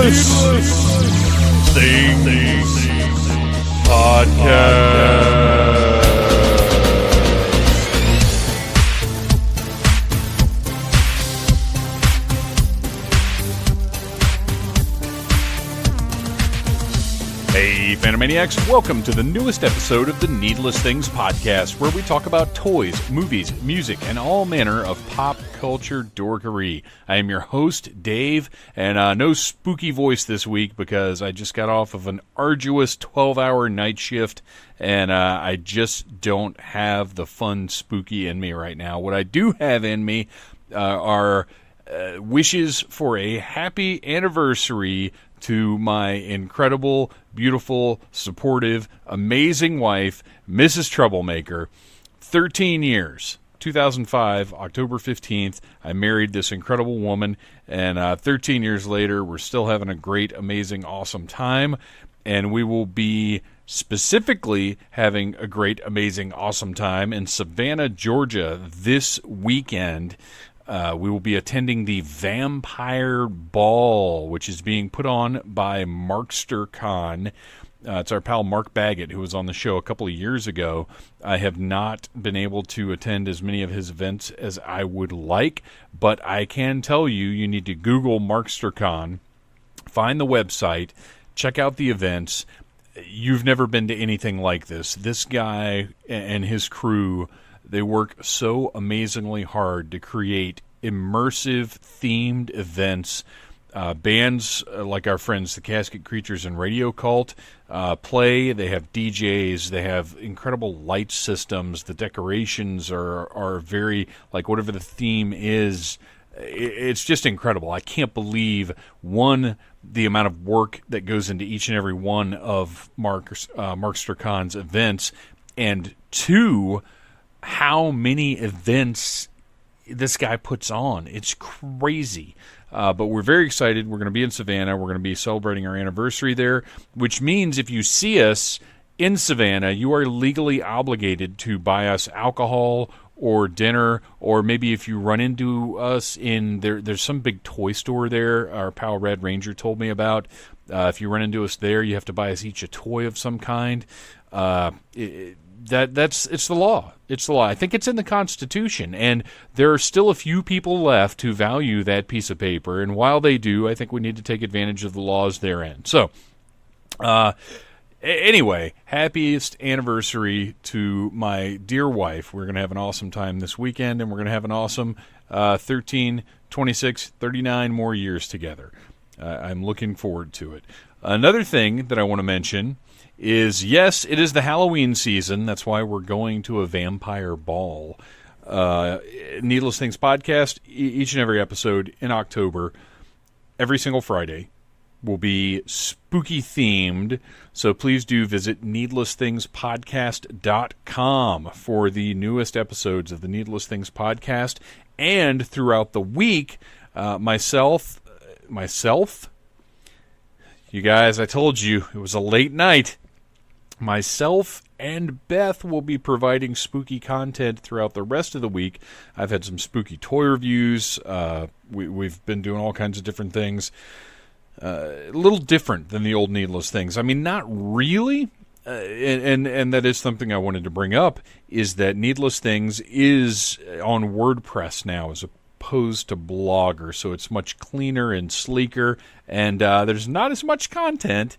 Things Podcast. Hey, Phantomaniacs, welcome to the newest episode of the Needless Things Podcast, where we talk about toys, movies, music, and all manner of pop culture dorkery. I am your host, Dave, and no spooky voice this week because I just got off of an arduous 12-hour night shift, and I just don't have the fun spooky in me right now. What I do have in me are wishes for a happy anniversary to my incredible, beautiful, supportive, amazing wife, Mrs. Troublemaker. 13 years. 2005, October 15th, I married this incredible woman, and 13 years later, we're still having a great, amazing, awesome time, and we will be specifically having a great, amazing, awesome time in Savannah, Georgia this weekend. We will be attending the Vampire Ball, which is being put on by MarksterCon. It's our pal Mark Baggett, who was on the show a couple of years ago. I have not been able to attend as many of his events as I would like, but I can tell you, you need to Google MarksterCon, find the website, check out the events. You've never been to anything like this. This guy and his crew, they work so amazingly hard to create immersive, themed events. Bands like our friends, the Casket Creatures and Radio Cult, play. They have DJs. They have incredible light systems. The decorations are very, like, whatever the theme is, it's just incredible. I can't believe, one, the amount of work that goes into each and every one of MarksterCon's events, and two, how many events this guy puts on. It's crazy. But we're very excited. We're going to be in Savannah. We're going to be celebrating our anniversary there, which means if you see us in Savannah, you are legally obligated to buy us alcohol or dinner, or maybe if you run into us in there's some big toy store there our pal Red Ranger told me about. If you run into us there, you have to buy us each a toy of some kind. It's the law. It's the law. I think it's in the Constitution, and there are still a few people left who value that piece of paper, and while they do, I think we need to take advantage of the laws therein. So, anyway, happiest anniversary to my dear wife. We're going to have an awesome time this weekend, and we're going to have an awesome 13, 26, 39 more years together. I'm looking forward to it. Another thing that I want to mention is, yes, it is the Halloween season. That's why we're going to a vampire ball. Needless Things Podcast, each and every episode in October, every single Friday, will be spooky themed. So please do visit needlessthingspodcast.com for the newest episodes of the Needless Things Podcast. And throughout the week, myself, you guys, I told you, it was a late night. Myself and Beth will be providing spooky content throughout the rest of the week. I've had some spooky toy reviews. We've been doing all kinds of different things. A little different than the old Needless Things. I mean, not really. And that is something I wanted to bring up, is that Needless Things is on WordPress now as opposed to Blogger, so it's much cleaner and sleeker, and there's not as much content.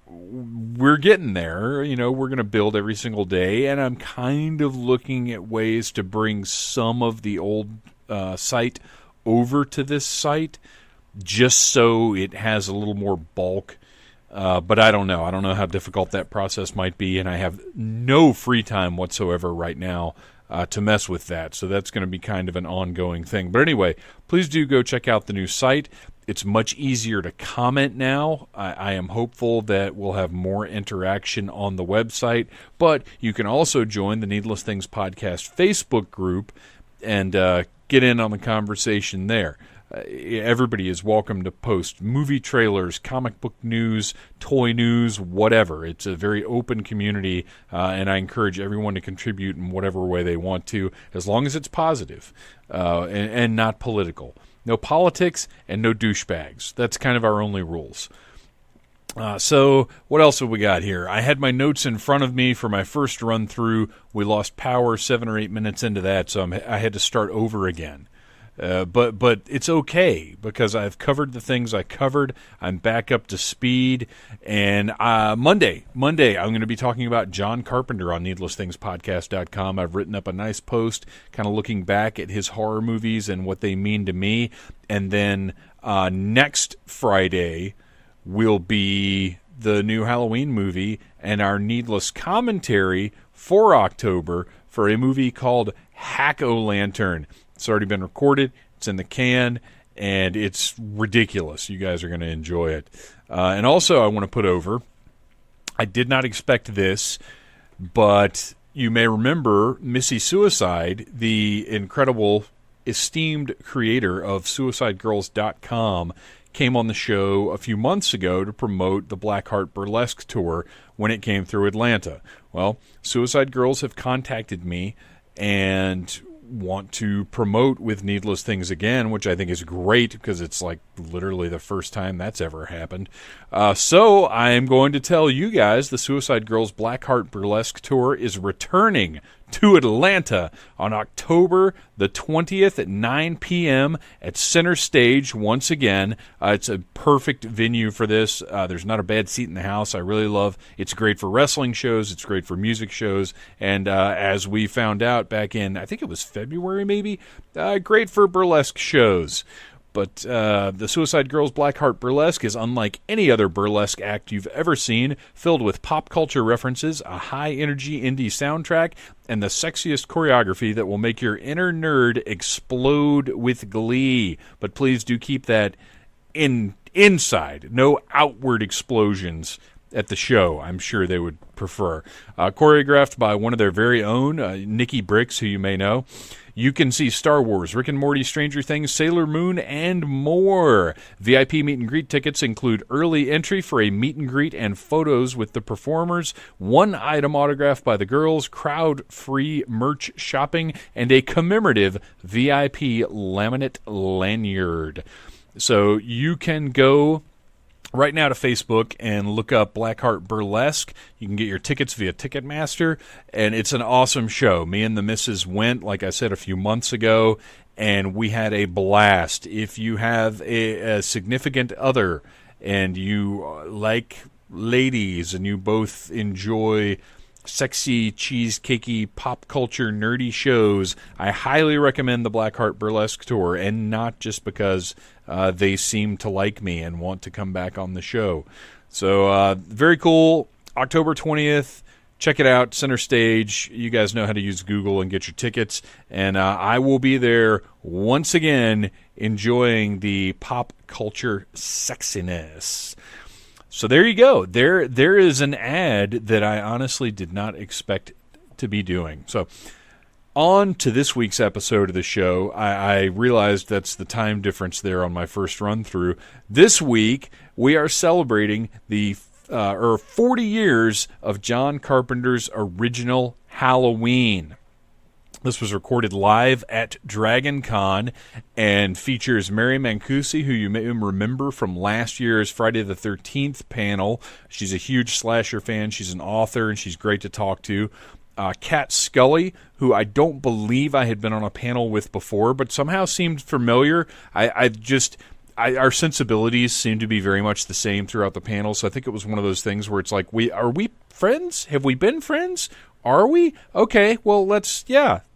We're getting there. You know, we're going to build every single day, and I'm kind of looking at ways to bring some of the old site over to this site just so it has a little more bulk. But I don't know. I don't know how difficult that process might be, and I have no free time whatsoever right now to mess with that. So that's going to be kind of an ongoing thing. But anyway, please do go check out the new site. It's much easier to comment now. I am hopeful that we'll have more interaction on the website, but you can also join the Needless Things Podcast Facebook group and get in on the conversation there. Everybody is welcome to post movie trailers, comic book news, toy news, whatever. It's a very open community, and I encourage everyone to contribute in whatever way they want to, as long as it's positive and not political. no politics, and no douchebags. That's kind of our only rules. So what else have we got here? I had my notes in front of me for my first run through. We lost power 7 or 8 minutes into that, so I had to start over again. But it's okay because I've covered the things I covered. I'm back up to speed. And Monday, I'm going to be talking about John Carpenter on needlessthingspodcast.com. I've written up a nice post kind of looking back at his horror movies and what they mean to me. And then next Friday will be the new Halloween movie and our Needless commentary for October for a movie called Hack-O-Lantern. It's already been recorded, it's in the can, and it's ridiculous. You guys are going to enjoy it. And also I want to put over, I did not expect this, but you may remember Missy Suicide, the incredible, esteemed creator of SuicideGirls.com, came on the show a few months ago to promote the Blackheart Burlesque Tour when it came through Atlanta. Well, Suicide Girls have contacted me and want to promote with Needless Things again, which I think is great because it's like literally the first time that's ever happened. So I am going to tell you guys the Suicide Girls Blackheart Burlesque Tour is returning to Atlanta on October the 20th at 9 p.m. at Center Stage once again. It's a perfect venue for this. There's not a bad seat in the house. I really love it. It's great for wrestling shows. It's great for music shows. And as we found out back in, I think it was February maybe, great for burlesque shows. But the Suicide Girls Blackheart Burlesque is unlike any other burlesque act you've ever seen, filled with pop culture references, a high-energy indie soundtrack, and the sexiest choreography that will make your inner nerd explode with glee. But please do keep that inside. No outward explosions at the show. I'm sure they would prefer. Choreographed by one of their very own, Nikki Bricks, who you may know. You can see Star Wars, Rick and Morty, Stranger Things, Sailor Moon, and more. VIP meet and greet tickets include early entry for a meet and greet and photos with the performers, one item autographed by the girls, crowd-free merch shopping, and a commemorative VIP laminate lanyard. So you can go right now to Facebook and look up Blackheart Burlesque. You can get your tickets via Ticketmaster, and it's an awesome show. Me and the missus went, like I said, a few months ago, and we had a blast. If you have a significant other and you like ladies and you both enjoy sexy, cheesecakey, pop culture, nerdy shows, I highly recommend the Blackheart Burlesque Tour, and not just because they seem to like me and want to come back on the show. So, very cool. October 20th. Check it out, Center Stage. You guys know how to use Google and get your tickets. And I will be there once again enjoying the pop culture sexiness. So there you go. There is an ad that I honestly did not expect to be doing. So on to this week's episode of the show. I realized that's the time difference there on my first run through. This week we are celebrating the 40 years of John Carpenter's original Halloween. This was recorded live at Dragon Con and features Mari Mancusi, who you may remember from last year's Friday the 13th panel. She's a huge slasher fan. She's an author, and she's great to talk to. Kat Scully, who I don't believe I had been on a panel with before, but somehow seemed familiar. Our sensibilities seem to be very much the same throughout the panel, so I think it was one of those things where it's like, are we friends? Have we been friends? Are we? Okay, well,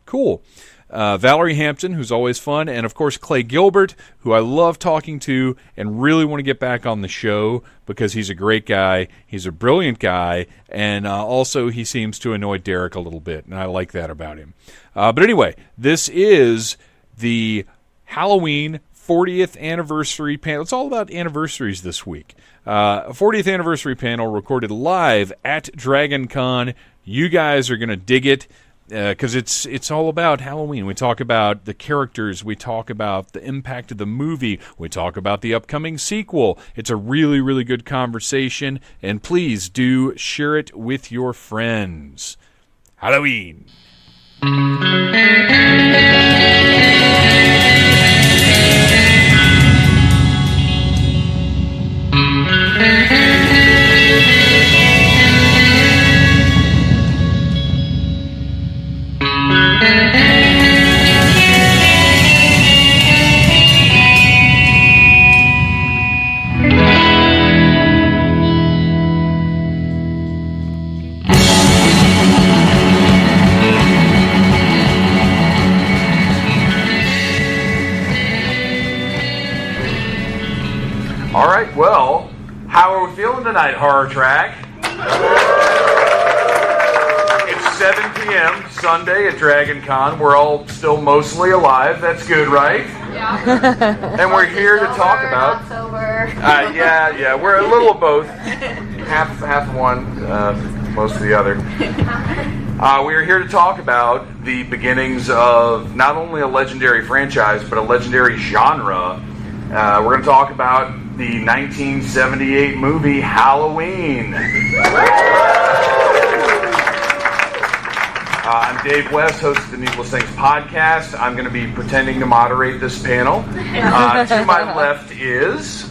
cool. Valerie Hampton, who's always fun, and of course Clay Gilbert, who I love talking to and really want to get back on the show because he's a great guy, he's a brilliant guy, and also he seems to annoy Derek a little bit, and I like that about him. But anyway, this is the Halloween 40th anniversary panel. It's all about anniversaries this week. 40th anniversary panel recorded live at Dragon Con. You guys are going to dig it. Because it's all about Halloween. We talk about the characters. We talk about the impact of the movie. We talk about the upcoming sequel. It's a really, really good conversation. And please do share it with your friends. Halloween. All right, well, how are we feeling tonight, Horror Track? It's 7 p.m. Sunday at Dragon Con. We're all still mostly alive. That's good, right? Yeah. And we're here to talk about... Not sober. Yeah, we're a little of both. Half one, most of the other. We are here to talk about the beginnings of not only a legendary franchise, but a legendary genre. We're going to talk about the 1978 movie Halloween. I'm Dave West, host of the Needless Things podcast. I'm going to be pretending to moderate this panel. To my left is...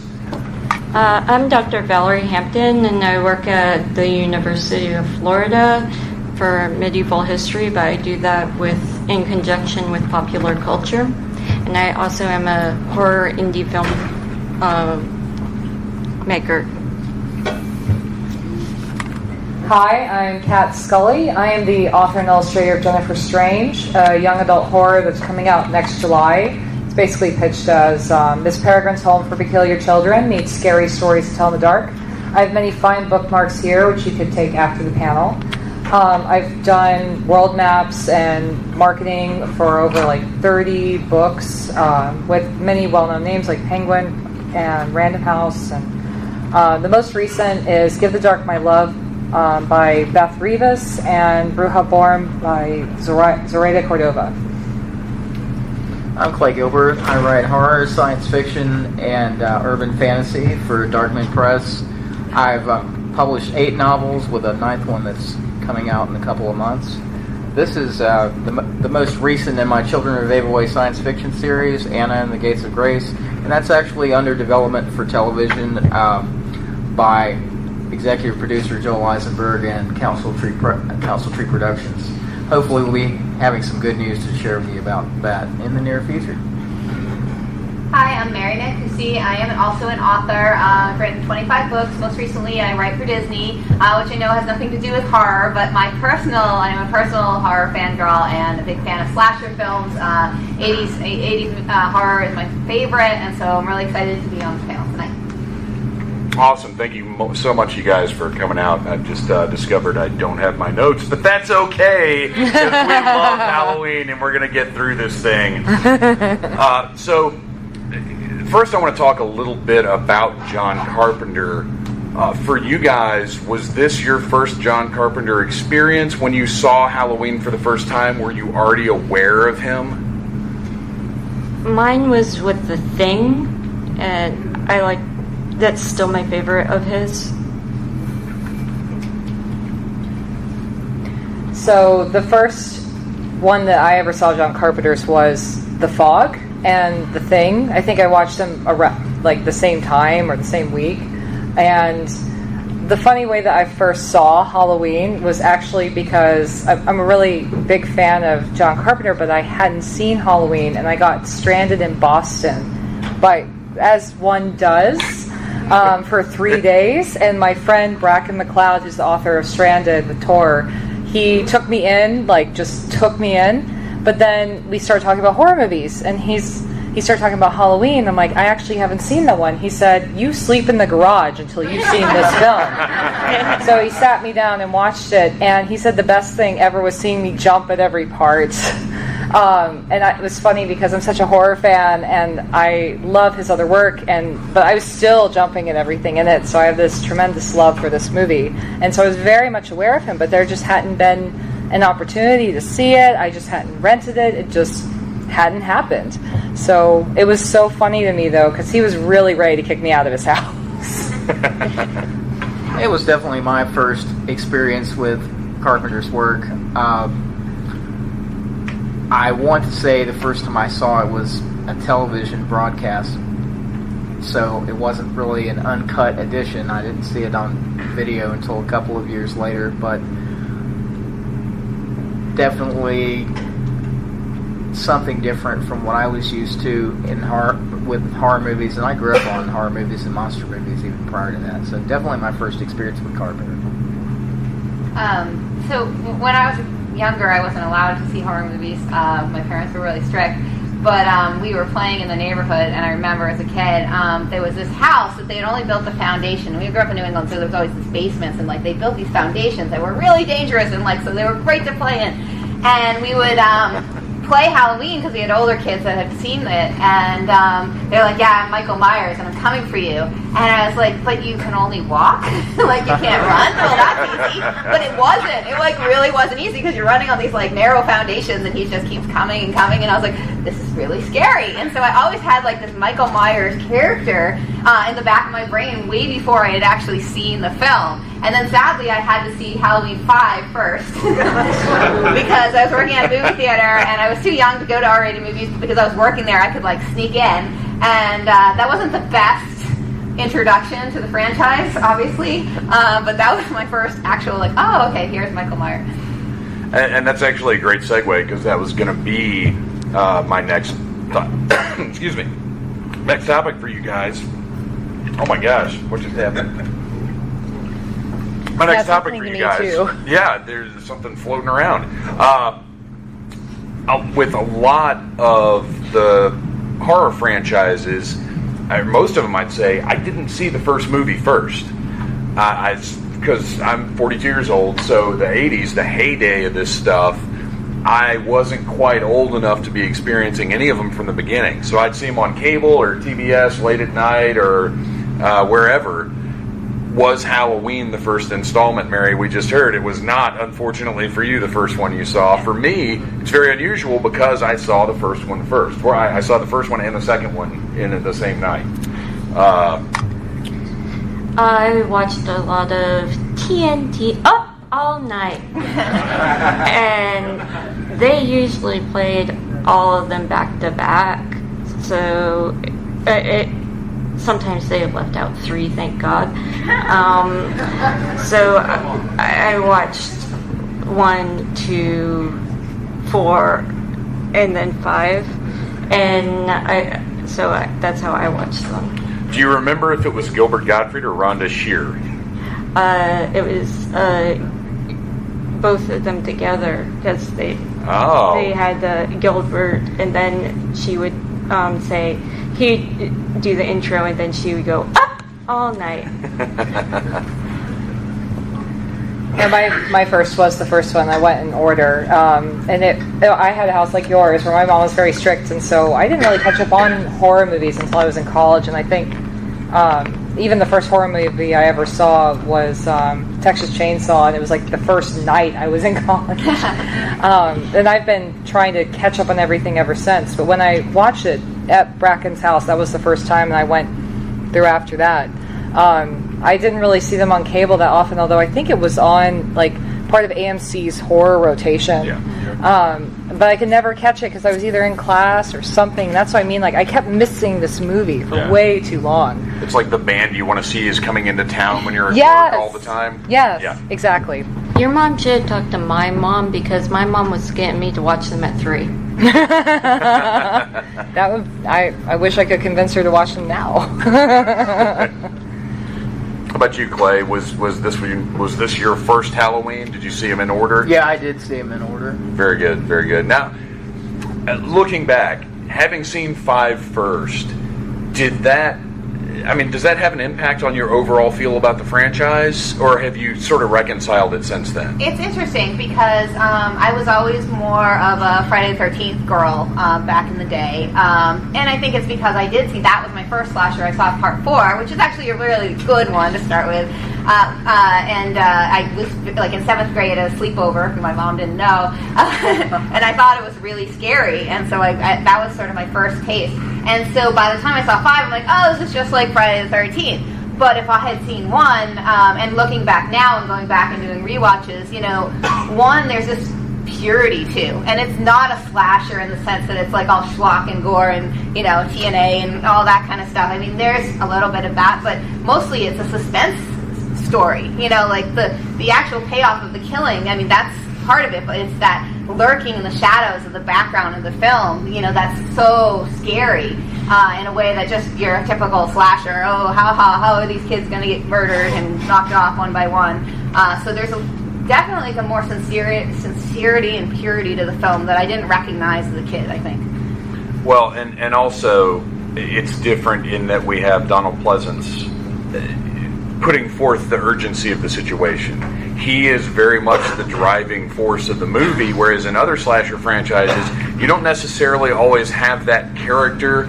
I'm Dr. Valerie Hampton, and I work at the University of Florida for medieval history, but I do that in conjunction with popular culture. And I also am a horror indie film maker. Hi, I'm Kat Scully. I am the author and illustrator of Jennifer Strange, a young adult horror that's coming out next July. It's basically pitched as Miss Peregrine's Home for Peculiar Children meets scary stories to tell in the dark. I have many fine bookmarks here, which you could take after the panel. I've done world maps and marketing for over 30 books with many well-known names like Penguin and Random House. And the most recent is Give the Dark My Love by Beth Rivas and Bruja Born by Zoraida Cordova. I'm Clay Gilbert. I write horror, science fiction, and urban fantasy for Darkman Press. I've published 8 novels with a 9th one that's coming out in a couple of months. This is the most recent in my Children of Ava Way science fiction series, Anna and the Gates of Grace, and that's actually under development for television by executive producer Joel Eisenberg and Council Tree Productions. Hopefully we'll be having some good news to share with you about that in the near future. Hi, I'm Mari Mancusi. I am also an author. I've written 25 books. Most recently, I write for Disney, which I know has nothing to do with horror, but I am a personal horror fangirl and a big fan of slasher films. 80s horror is my favorite, and so I'm really excited to be on this panel tonight. Awesome. Thank you so much, you guys, for coming out. I just discovered I don't have my notes, but that's okay, because we love Halloween, and we're going to get through this thing. So, first I want to talk a little bit about John Carpenter. For you guys, was this your first John Carpenter experience? When you saw Halloween for the first time, were you already aware of him? Mine was with The Thing, and that's still my favorite of his. So the first one that I ever saw John Carpenter's was The Fog and The Thing. I think I watched them around the same time or the same week. And the funny way that I first saw Halloween was actually because I'm a really big fan of John Carpenter, but I hadn't seen Halloween, and I got stranded in Boston, as one does, for 3 days. And my friend Bracken McLeod, who's the author of Stranded, the tour, he took me in, just took me in. But then we started talking about horror movies, and he started talking about Halloween. I'm like, I actually haven't seen that one. He said, you sleep in the garage until you've seen this film. So he sat me down and watched it, and he said the best thing ever was seeing me jump at every part. And it was funny because I'm such a horror fan, and I love his other work, but I was still jumping at everything in it. So I have this tremendous love for this movie. And so I was very much aware of him, but there just hadn't been an opportunity to see it. I just hadn't rented it. It just hadn't happened. So it was so funny to me, though, because he was really ready to kick me out of his house. It was definitely my first experience with Carpenter's work. I want to say the first time I saw it was a television broadcast, so it wasn't really an uncut edition. I didn't see it on video until a couple of years later, but definitely something different from what I was used to with horror movies, and I grew up on horror movies and monster movies even prior to that, so definitely my first experience with Carpenter. So when I was younger, I wasn't allowed to see horror movies. My parents were really strict. But we were playing in the neighborhood, and I remember as a kid, there was this house that they had only built the foundation. We grew up in New England, so there was always these basements, and like they built these foundations that were really dangerous, and like so they were great to play in. And we would play Halloween because we had older kids that had seen it, and they're like, "Yeah, I'm Michael Myers, and I'm coming for you." And I was like, "But you can only walk, like you can't run." Well, that's easy, but it wasn't. It like really wasn't easy because you're running on these like narrow foundations, and he just keeps coming and coming. And I was like, "This is really scary." And so I always had like this Michael Myers character in the back of my brain way before I had actually seen the film. And then sadly, I had to see Halloween 5 first because I was working at a movie theater and I was too young to go to R-rated movies. But because I was working there, I could like sneak in, and that wasn't the best introduction to the franchise, obviously. But that was my first actual like, oh, okay, here's Michael Myers. And that's actually a great segue because that was going to be my next excuse me, next topic for you guys. Oh my gosh, what just happened? My next topic for you guys. Yeah, there's something floating around. With a lot of the horror franchises, most of them I'd say, I didn't see the first movie first. Because I'm 42 years old, so the 80s, the heyday of this stuff, I wasn't quite old enough to be experiencing any of them from the beginning. So I'd see them on cable or TBS late at night or wherever. Was Halloween the first installment, Mary? We just heard it was not, unfortunately for you, the first one you saw. For me, it's very unusual because I saw the first one first. Where I saw the first one and the second one in the same night. I watched a lot of TNT up all night, and they usually played all of them back to back. So sometimes they left out 3, thank God. So I watched 1, 2, 4, and then 5, and that's how I watched them. Do you remember if it was Gilbert Gottfried or Rhonda Shear? It was both of them together because they had Gilbert, and then she would say, he'd do the intro, and then she would go up all night. Yeah, my first was the first one. I went in order, and I had a house like yours where my mom was very strict, and so I didn't really catch up on horror movies until I was in college. And I think even the first horror movie I ever saw was Texas Chainsaw, and it was like the first night I was in college. And I've been trying to catch up on everything ever since. But when I watched it at Bracken's house, that was the first time, and I went through after that. I didn't really see them on cable that often, although I think it was on like part of AMC's horror rotation. Yeah. But I could never catch it because I was either in class or something. That's what I mean. Like I kept missing this movie for way too long. It's like the band you want to see is coming into town when you're at work all the time. Yes, yeah. Exactly. Your mom should have talked to my mom because my mom was getting me to watch them at 3. That would. I wish I could convince her to watch them now. How about you, Clay? Was this your first Halloween? Did you see them in order? Yeah, I did see them in order. Very good, very good. Now, looking back, having seen 5 first, does that have an impact on your overall feel about the franchise, or have you sort of reconciled it since then? It's interesting because I was always more of a Friday the 13th girl back in the day, and I think it's because I did see that was my first slasher. I saw part 4, which is actually a really good one to start with, and I was like in 7th grade at a sleepover, who my mom didn't know, and I thought it was really scary, and so that was sort of my first taste. And so by the time I saw 5, I'm like, oh, this is just like Friday the 13th. But if I had seen 1, and looking back now and going back and doing rewatches, 1, there's this purity to, and it's not a slasher in the sense that it's like all schlock and gore and TNA and all that kind of stuff. I mean, there's a little bit of that, but mostly it's a suspense story. Like the actual payoff of the killing. I mean, that's part of it, but it's that lurking in the shadows of the background of the film, that's so scary in a way that just your typical slasher, how are these kids going to get murdered and knocked off one by one. So there's definitely a more sincerity and purity to the film that I didn't recognize as a kid, I think. Well, and also it's different in that we have Donald Pleasance putting forth the urgency of the situation. He is very much the driving force of the movie, whereas in other slasher franchises, you don't necessarily always have that character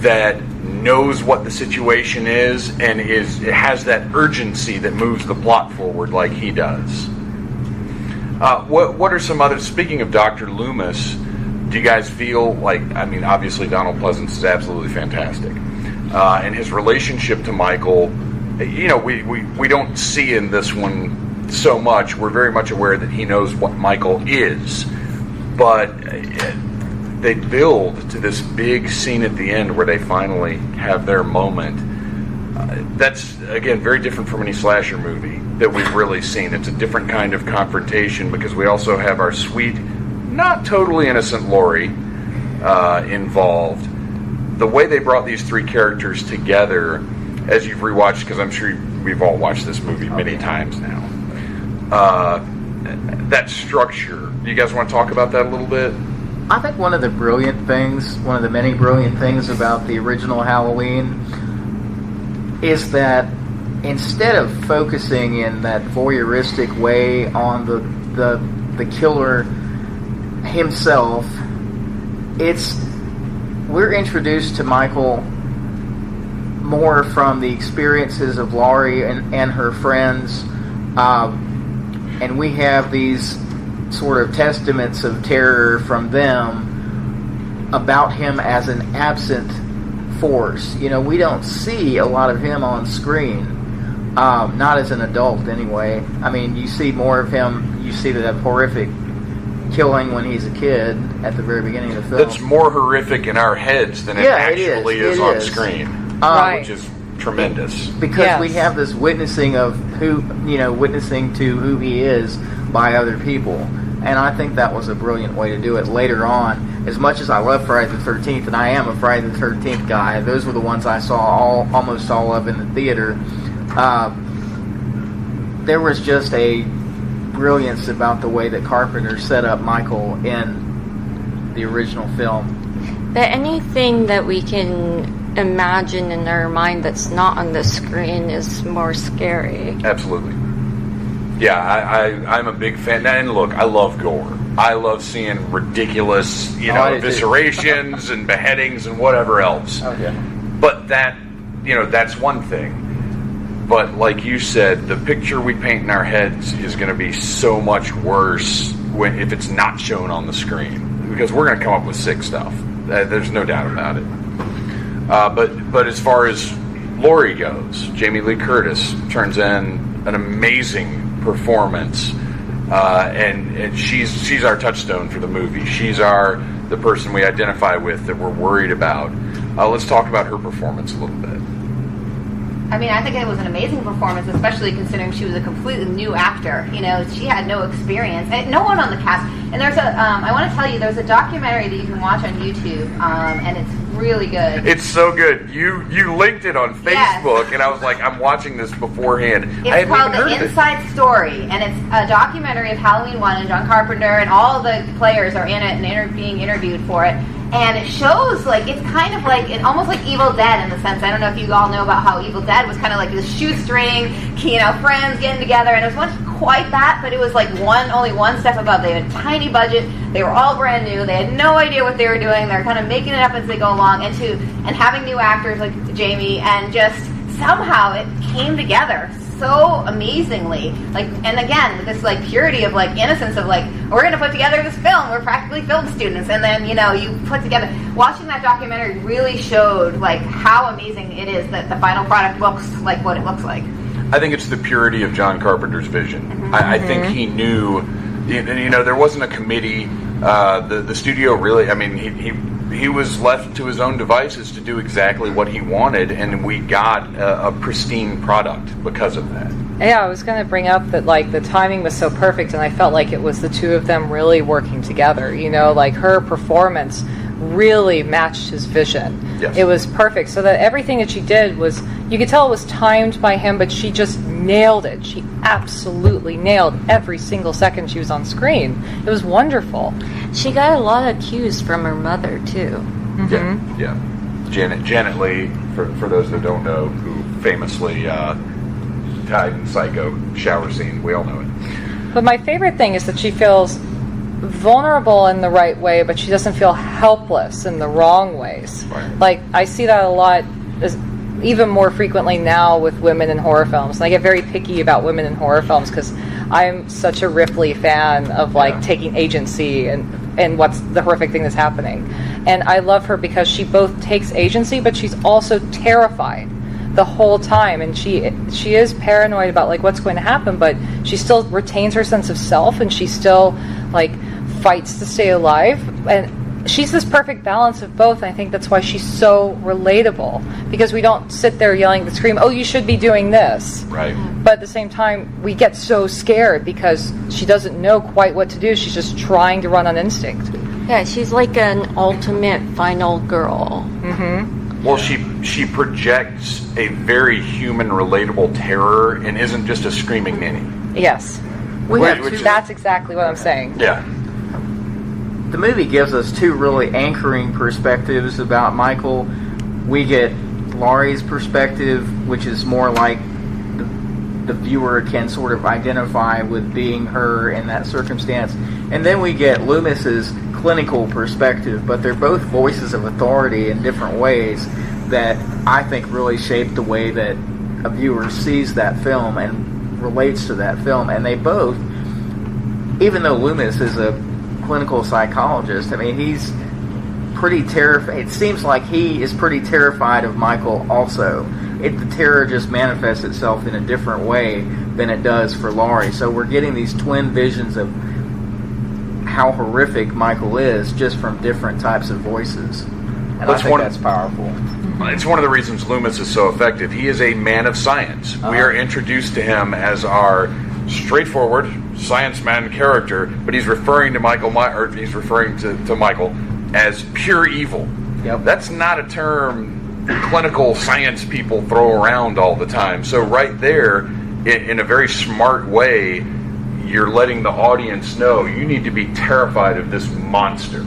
that knows what the situation is and has that urgency that moves the plot forward like he does. What are some other, speaking of Dr. Loomis, do you guys feel like, I mean, obviously Donald Pleasance is absolutely fantastic. And his relationship to Michael, you know, we don't see in this one so much. We're very much aware that he knows what Michael is. But they build to this big scene at the end where they finally have their moment. That's, again, very different from any slasher movie that we've really seen. It's a different kind of confrontation because we also have our sweet, not totally innocent Laurie involved. The way they brought these three characters together, as you've rewatched, because I'm sure we've all watched this movie many times now, that structure, do you guys want to talk about that a little bit? I think one of the many brilliant things about the original Halloween is that instead of focusing in that voyeuristic way on the killer himself, we're introduced to Michael more from the experiences of Laurie and her friends, and we have these sort of testaments of terror from them about him as an absent force. You know, we don't see a lot of him on screen, not as an adult anyway. I mean, you see more of him, you see that horrific killing when he's a kid at the very beginning of the film. That's more horrific in our heads than it actually is on screen, which is tremendous. Because we have this witnessing to who he is by other people. And I think that was a brilliant way to do it later on. As much as I love Friday the 13th, and I am a Friday the 13th guy, those were the ones I saw almost all of in the theater. There was just a brilliance about the way that Carpenter set up Michael in the original film. But anything that we can imagine in our mind that's not on the screen is more scary. Absolutely. Yeah, I'm a big fan. And look, I love gore. I love seeing ridiculous, eviscerations and beheadings and whatever else. Oh, yeah. But that's one thing. But like you said, the picture we paint in our heads is going to be so much worse if it's not shown on the screen. Because we're going to come up with sick stuff. There's no doubt about it. But as far as Laurie goes, Jamie Lee Curtis turns in an amazing performance, and she's our touchstone for the movie. She's the person we identify with that we're worried about. Let's talk about her performance a little bit. I mean, I think it was an amazing performance, especially considering she was a completely new actor. You know, she had no experience, and no one on the cast. And there's I want to tell you, there's a documentary that you can watch on YouTube, and it's really good. It's so good. You linked it on Facebook, and I was like, I'm watching this beforehand. It's called The Inside Story, and it's a documentary of Halloween 1, and John Carpenter and all the players are in it and being interviewed for it. And it shows, it's kind of almost like Evil Dead in the sense, I don't know if you all know about how Evil Dead was kind of like this shoestring, friends getting together, and it wasn't quite that, but it was only one step above. They had a tiny budget, they were all brand new, they had no idea what they were doing, they're kind of making it up as they go along, and having new actors like Jamie, and just somehow it came together so amazingly, and again, this purity of innocence of we're going to put together this film, we're practically film students, and then you put together, watching that documentary really showed how amazing it is that the final product looks like what it looks like. I think it's the purity of John Carpenter's vision. Mm-hmm. I think he knew, there wasn't a committee, the studio really, I mean, he was left to his own devices to do exactly what he wanted, and we got a pristine product because of that. Yeah, I was going to bring up that the timing was so perfect, and I felt like it was the two of them really working together. Her performance really matched his vision. Yes. It was perfect, so that everything that she did was, you could tell it was timed by him, but she just nailed it. She absolutely nailed every single second she was on screen. It was wonderful. She got a lot of cues from her mother, too. Mm-hmm. Yeah. Janet Leigh, for those that don't know, who famously died in Psycho shower scene. We all know it. But my favorite thing is that she feels vulnerable in the right way, but she doesn't feel helpless in the wrong ways. Right. Like, I see that a lot, even more frequently now with women in horror films. And I get very picky about women in horror films because I'm such a Ripley fan of taking agency and what's the horrific thing that's happening. And I love her because she both takes agency, but she's also terrified the whole time, and she is paranoid about like what's going to happen, but she still retains her sense of self, and she still like fights to stay alive. And she's this perfect balance of both, and I think that's why she's so relatable, because we don't sit there yelling at the screen, oh, you should be doing this. Right. But at the same time, we get so scared because she doesn't know quite what to do. She's just trying to run on instinct. Yeah, she's like an ultimate final girl. Mm-hmm. Well, she projects a very human, relatable terror and isn't just a screaming ninny. Yes. That's exactly what I'm saying. Yeah. The movie gives us two really anchoring perspectives about Michael. We get Laurie's perspective, which is more like the viewer can sort of identify with being her in that circumstance. And then we get Loomis's clinical perspective, but they're both voices of authority in different ways that I think really shape the way that a viewer sees that film and relates to that film. And they both, even though Loomis is a clinical psychologist, I mean, he's pretty terrified. It seems like he is pretty terrified of Michael also. The terror just manifests itself in a different way than it does for Laurie. So we're getting these twin visions of how horrific Michael is just from different types of voices. And I think that's powerful. It's one of the reasons Loomis is so effective. He is a man of science. We are introduced to him as our straightforward science man character, but he's referring to Michael as pure evil. Yep. That's not a term clinical science people throw around all the time. So right there, in a very smart way, you're letting the audience know you need to be terrified of this monster.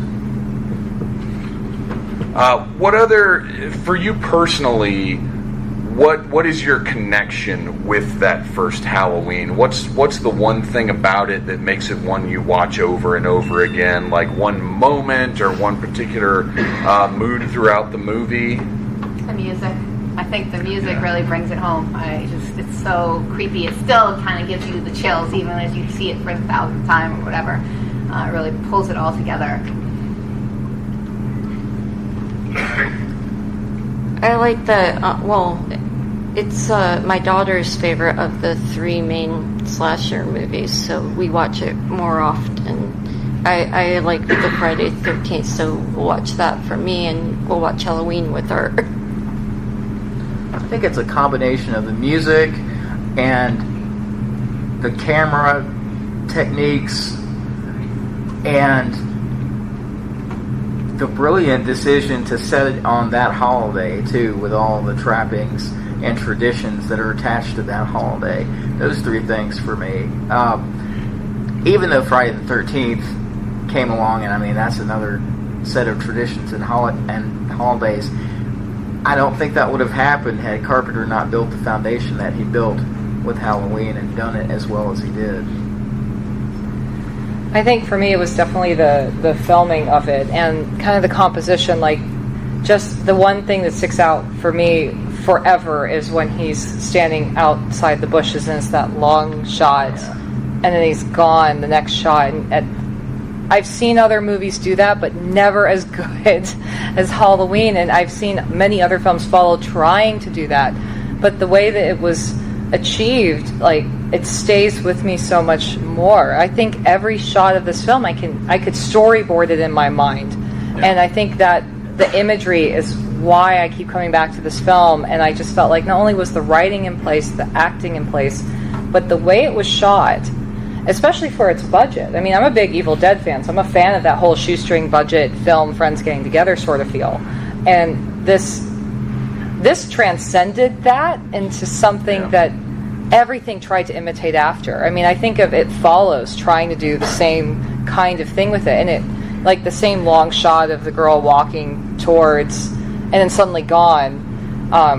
What other, for you personally, what is your connection with that first Halloween? What's the one thing about it that makes it one you watch over and over again? Like one moment or one particular mood throughout the movie? The music. I think the music really brings it home. It's so creepy. It still kind of gives you the chills, even as you see it for the 1,000th time or whatever. It really pulls it all together. I like it's my daughter's favorite of the three main slasher movies, so we watch it more often. I like the Friday 13th, so we'll watch that for me, and we'll watch Halloween with her. I think it's a combination of the music and the camera techniques and the brilliant decision to set it on that holiday too, with all the trappings and traditions that are attached to that holiday. Those three things for me. Even though Friday the 13th came along, and I mean that's another set of traditions and holidays, I don't think that would have happened had Carpenter not built the foundation that he built with Halloween and done it as well as he did. I think for me it was definitely the filming of it and kind of the composition. Like, just the one thing that sticks out for me forever is when he's standing outside the bushes and it's that long shot, and then he's gone the next shot. And I've seen other movies do that, but never as good as Halloween, and I've seen many other films follow trying to do that. But the way that it was achieved, like, it stays with me so much more. I think every shot of this film I could storyboard it in my mind. And I think that the imagery is why I keep coming back to this film. And I just felt like not only was the writing in place, the acting in place, but the way it was shot, especially for its budget. I mean, I'm a big Evil Dead fan, so I'm a fan of that whole shoestring budget film, friends getting together sort of feel. And this transcended that into something that everything tried to imitate after. I mean, I think of It Follows trying to do the same kind of thing with it, and it, like the same long shot of the girl walking towards and then suddenly gone,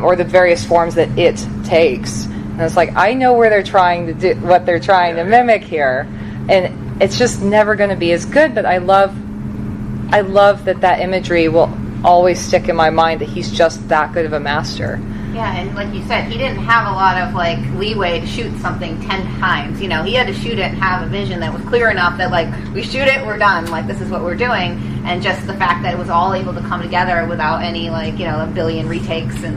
or the various forms that it takes. And it's like, I know where they're trying to do what they're trying to mimic here, and it's just never going to be as good. But I love that imagery will always stick in my mind, that he's just that good of a master. Yeah, and like you said, he didn't have a lot of like leeway to shoot something 10 times. You know, he had to shoot it and have a vision that was clear enough that like, we shoot it, we're done. Like, this is what we're doing. And just the fact that it was all able to come together without any like, you know, a billion retakes and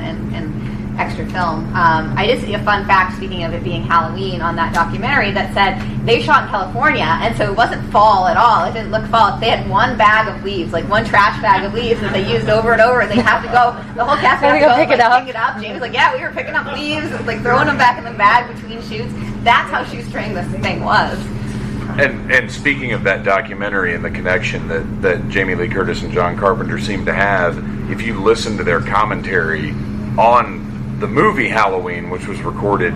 extra film. I did see a fun fact, speaking of it being Halloween, on that documentary that said they shot in California, and so it wasn't fall at all. It didn't look fall. They had one bag of leaves, like one trash bag of leaves that they used over and over, and they have to go, the whole cast would have to go pick it up. James was like, yeah, we were picking up leaves, like throwing them back in the bag between shoots. That's how shoestring this thing was. And speaking of that documentary and the connection that Jamie Lee Curtis and John Carpenter seem to have, if you listen to their commentary on the movie Halloween, which was recorded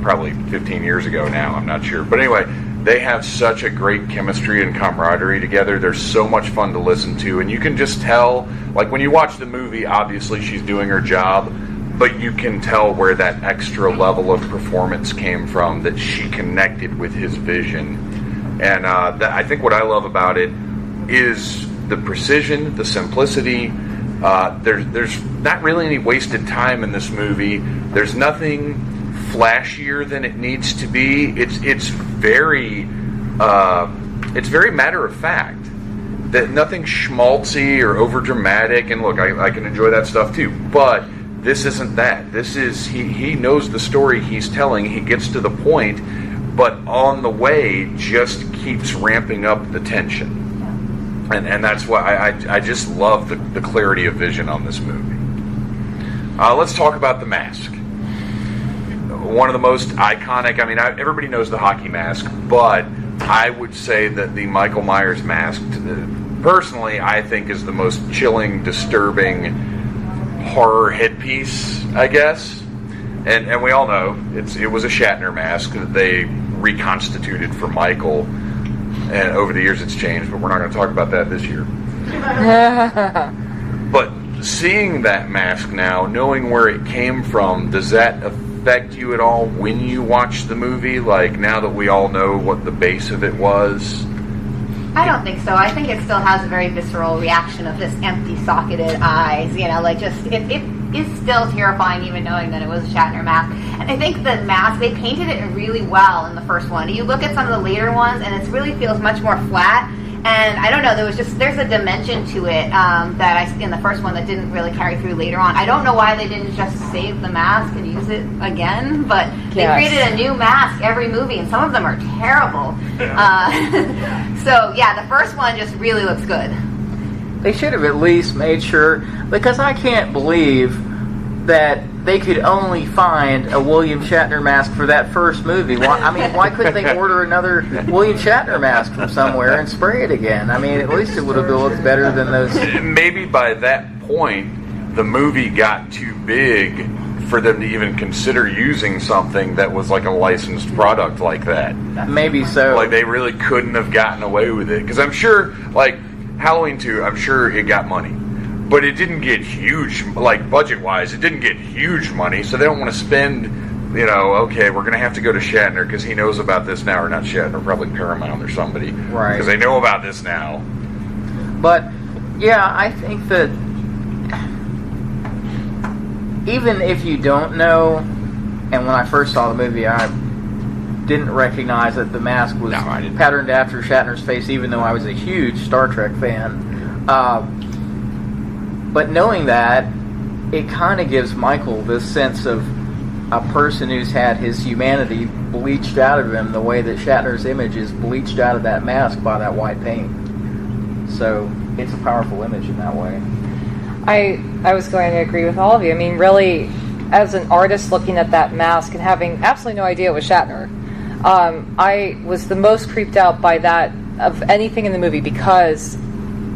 probably 15 years ago now, I'm not sure. But anyway, they have such a great chemistry and camaraderie together. They're so much fun to listen to. And you can just tell, like when you watch the movie, obviously she's doing her job, but you can tell where that extra level of performance came from, that she connected with his vision. And I think what I love about it is the precision, the simplicity. There's not really any wasted time in this movie. There's nothing flashier than it needs to be. It's very matter of fact. That nothing schmaltzy or over dramatic. And look, I can enjoy that stuff too. But this isn't that. This is he knows the story he's telling. He gets to the point, but on the way just keeps ramping up the tension. And that's why I just love the clarity of vision on this movie. Let's talk about the mask. One of the most iconic, I mean, everybody knows the hockey mask, but I would say that the Michael Myers mask, personally, I think is the most chilling, disturbing horror headpiece, I guess. And we all know it was a Shatner mask that they reconstituted for Michael. And over the years it's changed, but we're not going to talk about that this year. But seeing that mask now, knowing where it came from, does that affect you at all when you watch the movie? Like, now that we all know what the base of it was? I don't think so. I think it still has a very visceral reaction of this empty socketed eyes, you know, like just, it is still terrifying even knowing that it was a Shatner mask. And I think the mask, they painted it really well in the first one. You look at some of the later ones and it really feels much more flat. And I don't know, there's a dimension to it that I see in the first one that didn't really carry through later on. I don't know why they didn't just save the mask and use it again, but they created a new mask every movie, and some of them are terrible. So yeah, the first one just really looks good. They should have at least made sure, because I can't believe that they could only find a William Shatner mask for that first movie. Why couldn't they order another William Shatner mask from somewhere and spray it again? I mean, at least it would have looked better than those. Maybe by that point, the movie got too big for them to even consider using something that was like a licensed product like that. Maybe so. Like, they really couldn't have gotten away with it. Because I'm sure, like, Halloween 2, I'm sure it got money. But it didn't get huge, like budget-wise, it didn't get huge money, so they don't want to spend, you know, okay, we're going to have to go to Shatner because he knows about this now, or not Shatner, probably Paramount or somebody. Right. Because they know about this now. But, yeah, I think that even if you don't know, and when I first saw the movie, I didn't recognize that the mask was patterned after Shatner's face, even though I was a huge Star Trek fan. But knowing that, it kind of gives Michael this sense of a person who's had his humanity bleached out of him the way that Shatner's image is bleached out of that mask by that white paint. So it's a powerful image in that way. I was going to agree with all of you. I mean, really, as an artist looking at that mask and having absolutely no idea it was Shatner, I was the most creeped out by that of anything in the movie, because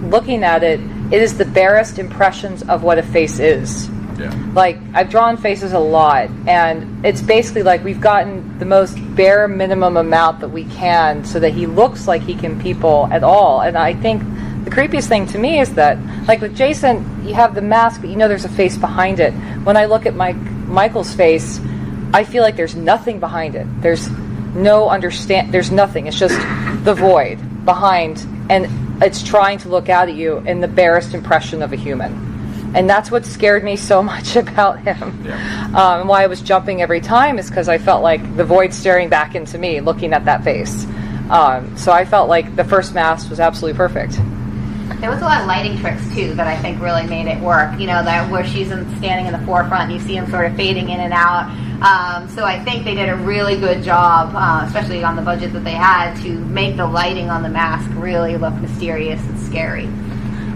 looking at it, it is the barest impressions of what a face is. Yeah. Like, I've drawn faces a lot, and it's basically like we've gotten the most bare minimum amount that we can so that he looks like he can people at all. And I think the creepiest thing to me is that, like with Jason, you have the mask, but you know there's a face behind it. When I look at Michael's face, I feel like there's nothing behind it. There's there's nothing. It's just the void behind, and it's trying to look out at you in the barest impression of a human. And that's what scared me so much about him. Yeah. And why I was jumping every time is because I felt like the void staring back into me, looking at that face. So I felt like the first mask was absolutely perfect. There was a lot of lighting tricks, too, that I think really made it work. You know, that where she's standing in the forefront, and you see him sort of fading in and out. So I think they did a really good job, especially on the budget that they had, to make the lighting on the mask really look mysterious and scary.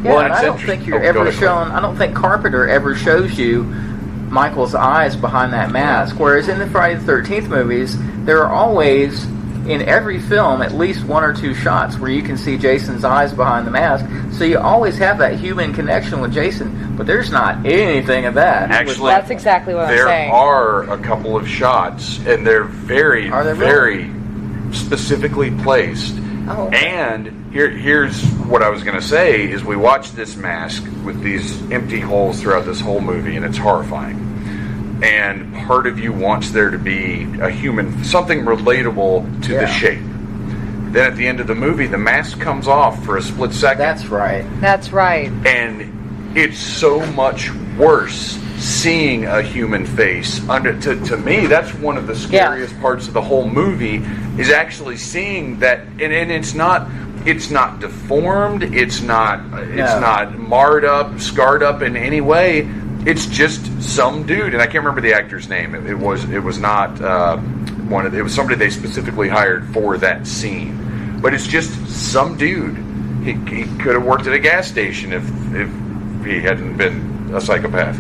Yeah, well, and I don't think you're ever shown. I don't think Carpenter ever shows you Michael's eyes behind that mask. Whereas in the Friday the 13th movies, there are always, in every film, at least one or two shots where you can see Jason's eyes behind the mask. So you always have that human connection with Jason. But there's not anything of that. Actually, that's exactly what I'm saying. There are a couple of shots, and they're very, very specifically placed. Oh, okay. And here's what I was going to say is we watched this mask with these empty holes throughout this whole movie, and it's horrifying. And part of you wants there to be a human, something relatable to the shape. Then at the end of the movie, the mask comes off for a split second. That's right. That's right. And it's so much worse seeing a human face. To me, that's one of the scariest parts of the whole movie, is actually seeing that. And it's not deformed. It's not marred up, scarred up in any way. It's just some dude, and I can't remember the actor's name. It was not it was somebody they specifically hired for that scene. But it's just some dude. He could have worked at a gas station if he hadn't been a psychopath.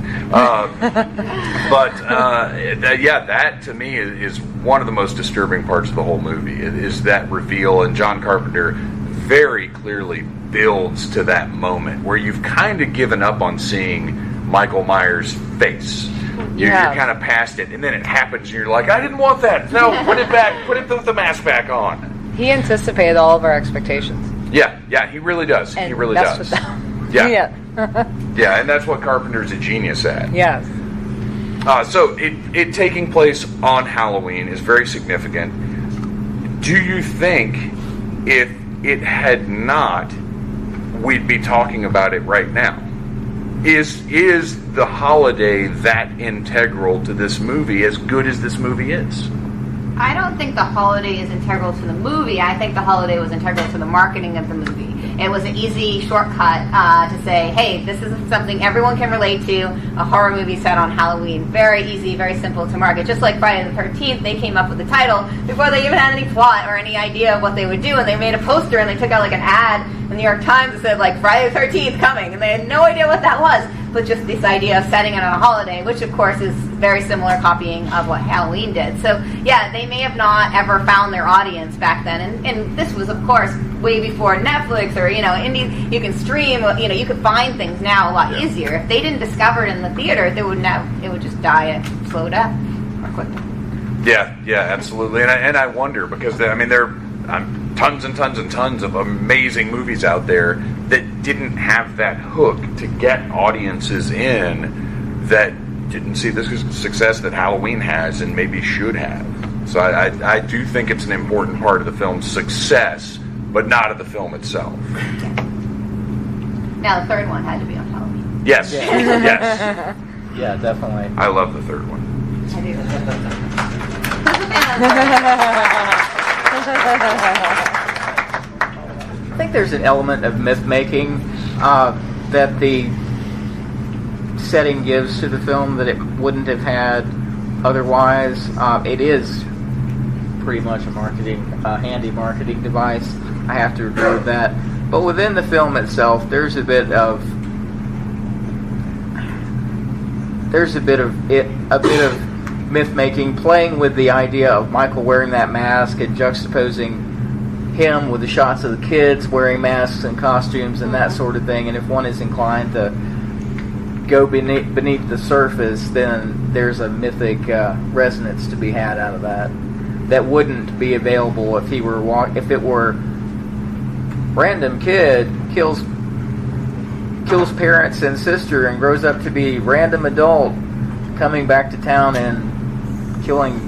That to me is one of the most disturbing parts of the whole movie. It is that reveal, and John Carpenter very clearly builds to that moment where you've kind of given up on seeing Michael Myers' face. You're kind of past it, and then it happens, and you're like, I didn't want that. No, put it back. Put the mask back on. He anticipated all of our expectations. Yeah, he really does. And he really messed does. With them. Yeah. Yeah, and that's what Carpenter's a genius at. Yes. So it taking place on Halloween is very significant. Do you think if it had not, we'd be talking about it right now? Is the holiday that integral to this movie, as good as this movie is? I don't think the holiday is integral to the movie. I think the holiday was integral to the marketing of the movie. It was an easy shortcut to say, hey, this is something everyone can relate to, a horror movie set on Halloween. Very easy, very simple to market. Just like Friday the 13th, they came up with the title before they even had any plot or any idea of what they would do, and they made a poster and they took out like an ad in the New York Times that said like Friday the 13th coming, and they had no idea what that was, but just this idea of setting it on a holiday, which of course is very similar copying of what Halloween did. So yeah, they may have not ever found their audience back then, and this was of course way before Netflix or indie. You can stream, you could find things now a lot easier. If they didn't discover it in the theater, it would just die a slow death or quickly. Yeah, absolutely. And I wonder, because there are tons and tons and tons of amazing movies out there that didn't have that hook to get audiences in, that didn't see the success that Halloween has and maybe should have. So I do think it's an important part of the film's success, but not of the film itself. Now the third one had to be on Halloween. Yes. Yeah. Yes. Yeah, definitely. I love the third one. I do. I think there's an element of myth making that the setting gives to the film that it wouldn't have had otherwise. It is pretty much a handy marketing device. I have to agree with that. But within the film itself, there's a bit of myth making, playing with the idea of Michael wearing that mask and juxtaposing him with the shots of the kids wearing masks and costumes and that sort of thing. And if one is inclined to go beneath the surface, then there's a mythic resonance to be had out of that wouldn't be available if it were random kid kills kills parents and sister and grows up to be random adult coming back to town and killing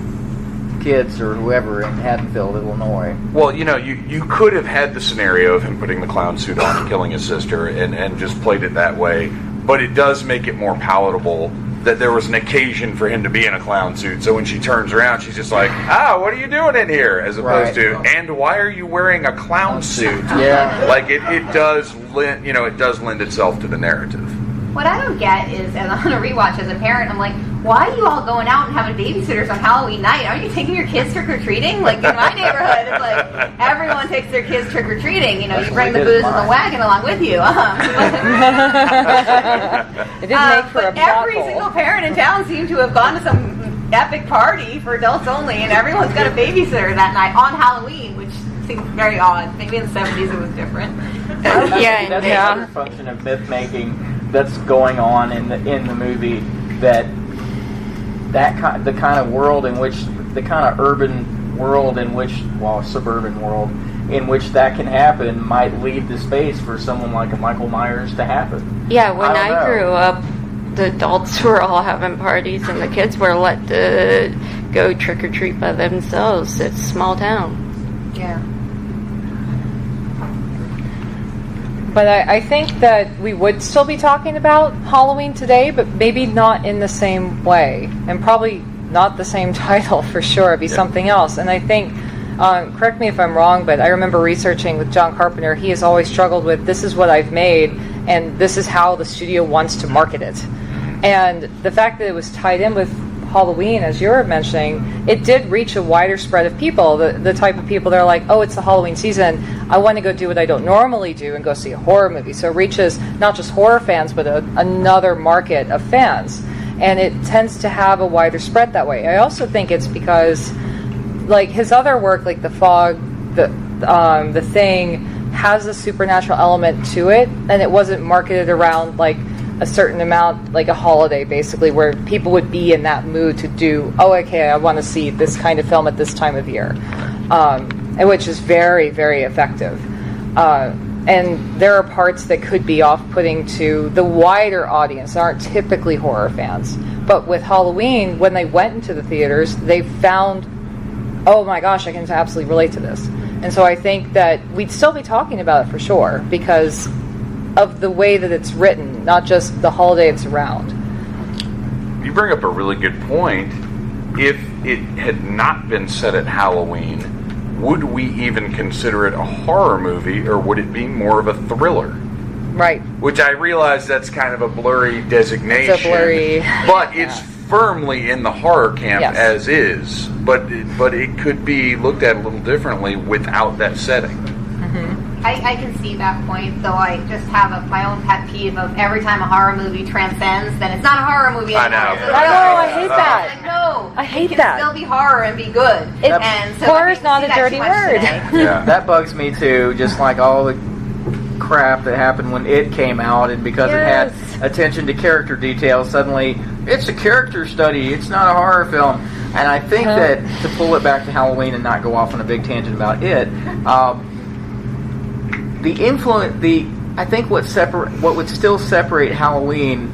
kids or whoever in Haddonfield, Illinois. Well, you could have had the scenario of him putting the clown suit on and killing his sister and just played it that way, but it does make it more palatable that there was an occasion for him to be in a clown suit. So when she turns around, she's just like, what are you doing in here? As opposed to, and why are you wearing a clown suit? Yeah. Like it does lend itself to the narrative. What I don't get is, and on a rewatch as a parent, I'm like, why are you all going out and having babysitters on Halloween night? Aren't you taking your kids trick-or-treating? Like, in my neighborhood, it's like, everyone takes their kids trick-or-treating. You bring the booze in the wagon along with you. It didn't make for a every single parent in town seemed to have gone to some epic party for adults only, and everyone's got a babysitter that night on Halloween, which seems very odd. Maybe in the 70s it was different. That's another function of myth-making that's going on in the movie, the kind of world in which, the kind of urban world in which, suburban world in which that can happen might leave the space for someone like a Michael Myers to happen. Yeah, when I grew up, the adults were all having parties and the kids were let to go trick-or-treat by themselves. It's a small town. Yeah. But I think that we would still be talking about Halloween today, but maybe not in the same way. And probably not the same title for sure. It'd be something else. And I think, correct me if I'm wrong, but I remember researching with John Carpenter, he has always struggled with, this is what I've made, and this is how the studio wants to market it. And the fact that it was tied in with Halloween, as you were mentioning, it did reach a wider spread of people. The type of people that are like, oh, it's the Halloween season, I want to go do what I don't normally do and go see a horror movie. So it reaches not just horror fans, but another market of fans. And it tends to have a wider spread that way. I also think it's because, like, his other work, like The Fog, The Thing, has a supernatural element to it, and it wasn't marketed around, like, a certain amount, like a holiday, basically, where people would be in that mood to do, I want to see this kind of film at this time of year, and which is very, very effective. And there are parts that could be off-putting to the wider audience that aren't typically horror fans. But with Halloween, when they went into the theaters, they found, oh my gosh, I can absolutely relate to this. And so I think that we'd still be talking about it for sure, because of the way that it's written, not just the holiday it's around. You bring up a really good point. If it had not been set at Halloween, would we even consider it a horror movie, or would it be more of a thriller? Right. Which I realize that's kind of a blurry designation. It's a blurry... But it's firmly in the horror camp as is. But it could be looked at a little differently without that setting. I can see that point, though I just have my own pet peeve of every time a horror movie transcends, then it's not a horror movie anymore. I know. I hate that. Like, no, I hate it can that. still be horror and be good. And so horror's not a dirty word. Yeah, that bugs me too, just like all the crap that happened when it came out, and because it had attention to character details, suddenly it's a character study, it's not a horror film. And I think that, to pull it back to Halloween and not go off on a big tangent about it, I think what would still separate Halloween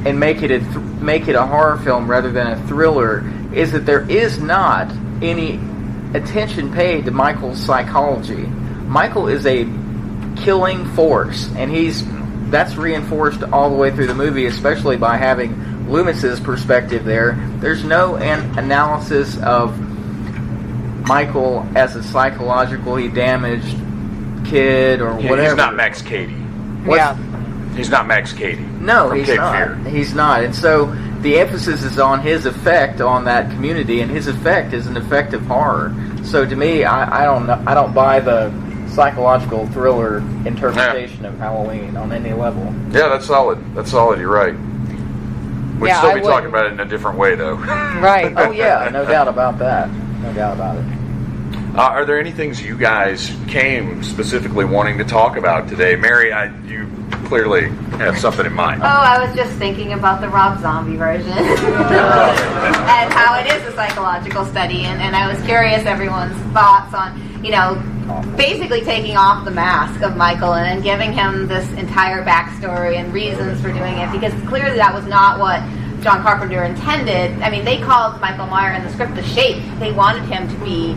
and make it a horror film rather than a thriller is that there is not any attention paid to Michael's psychology. Michael is a killing force, and that's reinforced all the way through the movie, especially by having Loomis's perspective there. There's no analysis of Michael as a psychologically damaged kid or whatever. He's not Max Cady. He's not Max Cady. No, he's not. Fear. He's not. And so the emphasis is on his effect on that community, and his effect is an effect of horror. So to me, I don't buy the psychological thriller interpretation of Halloween on any level. Yeah, that's solid. You're right. We'd still be talking about it in a different way, though. Right. Oh yeah, no doubt about that. No doubt about it. Are there any things you guys came specifically wanting to talk about today? Mary, you clearly have something in mind. Oh, I was just thinking about the Rob Zombie version and how it is a psychological study, and I was curious everyone's thoughts on, basically taking off the mask of Michael and then giving him this entire backstory and reasons for doing it, because clearly that was not what John Carpenter intended. I mean, they called Michael Myers in the script the Shape. They wanted him to be,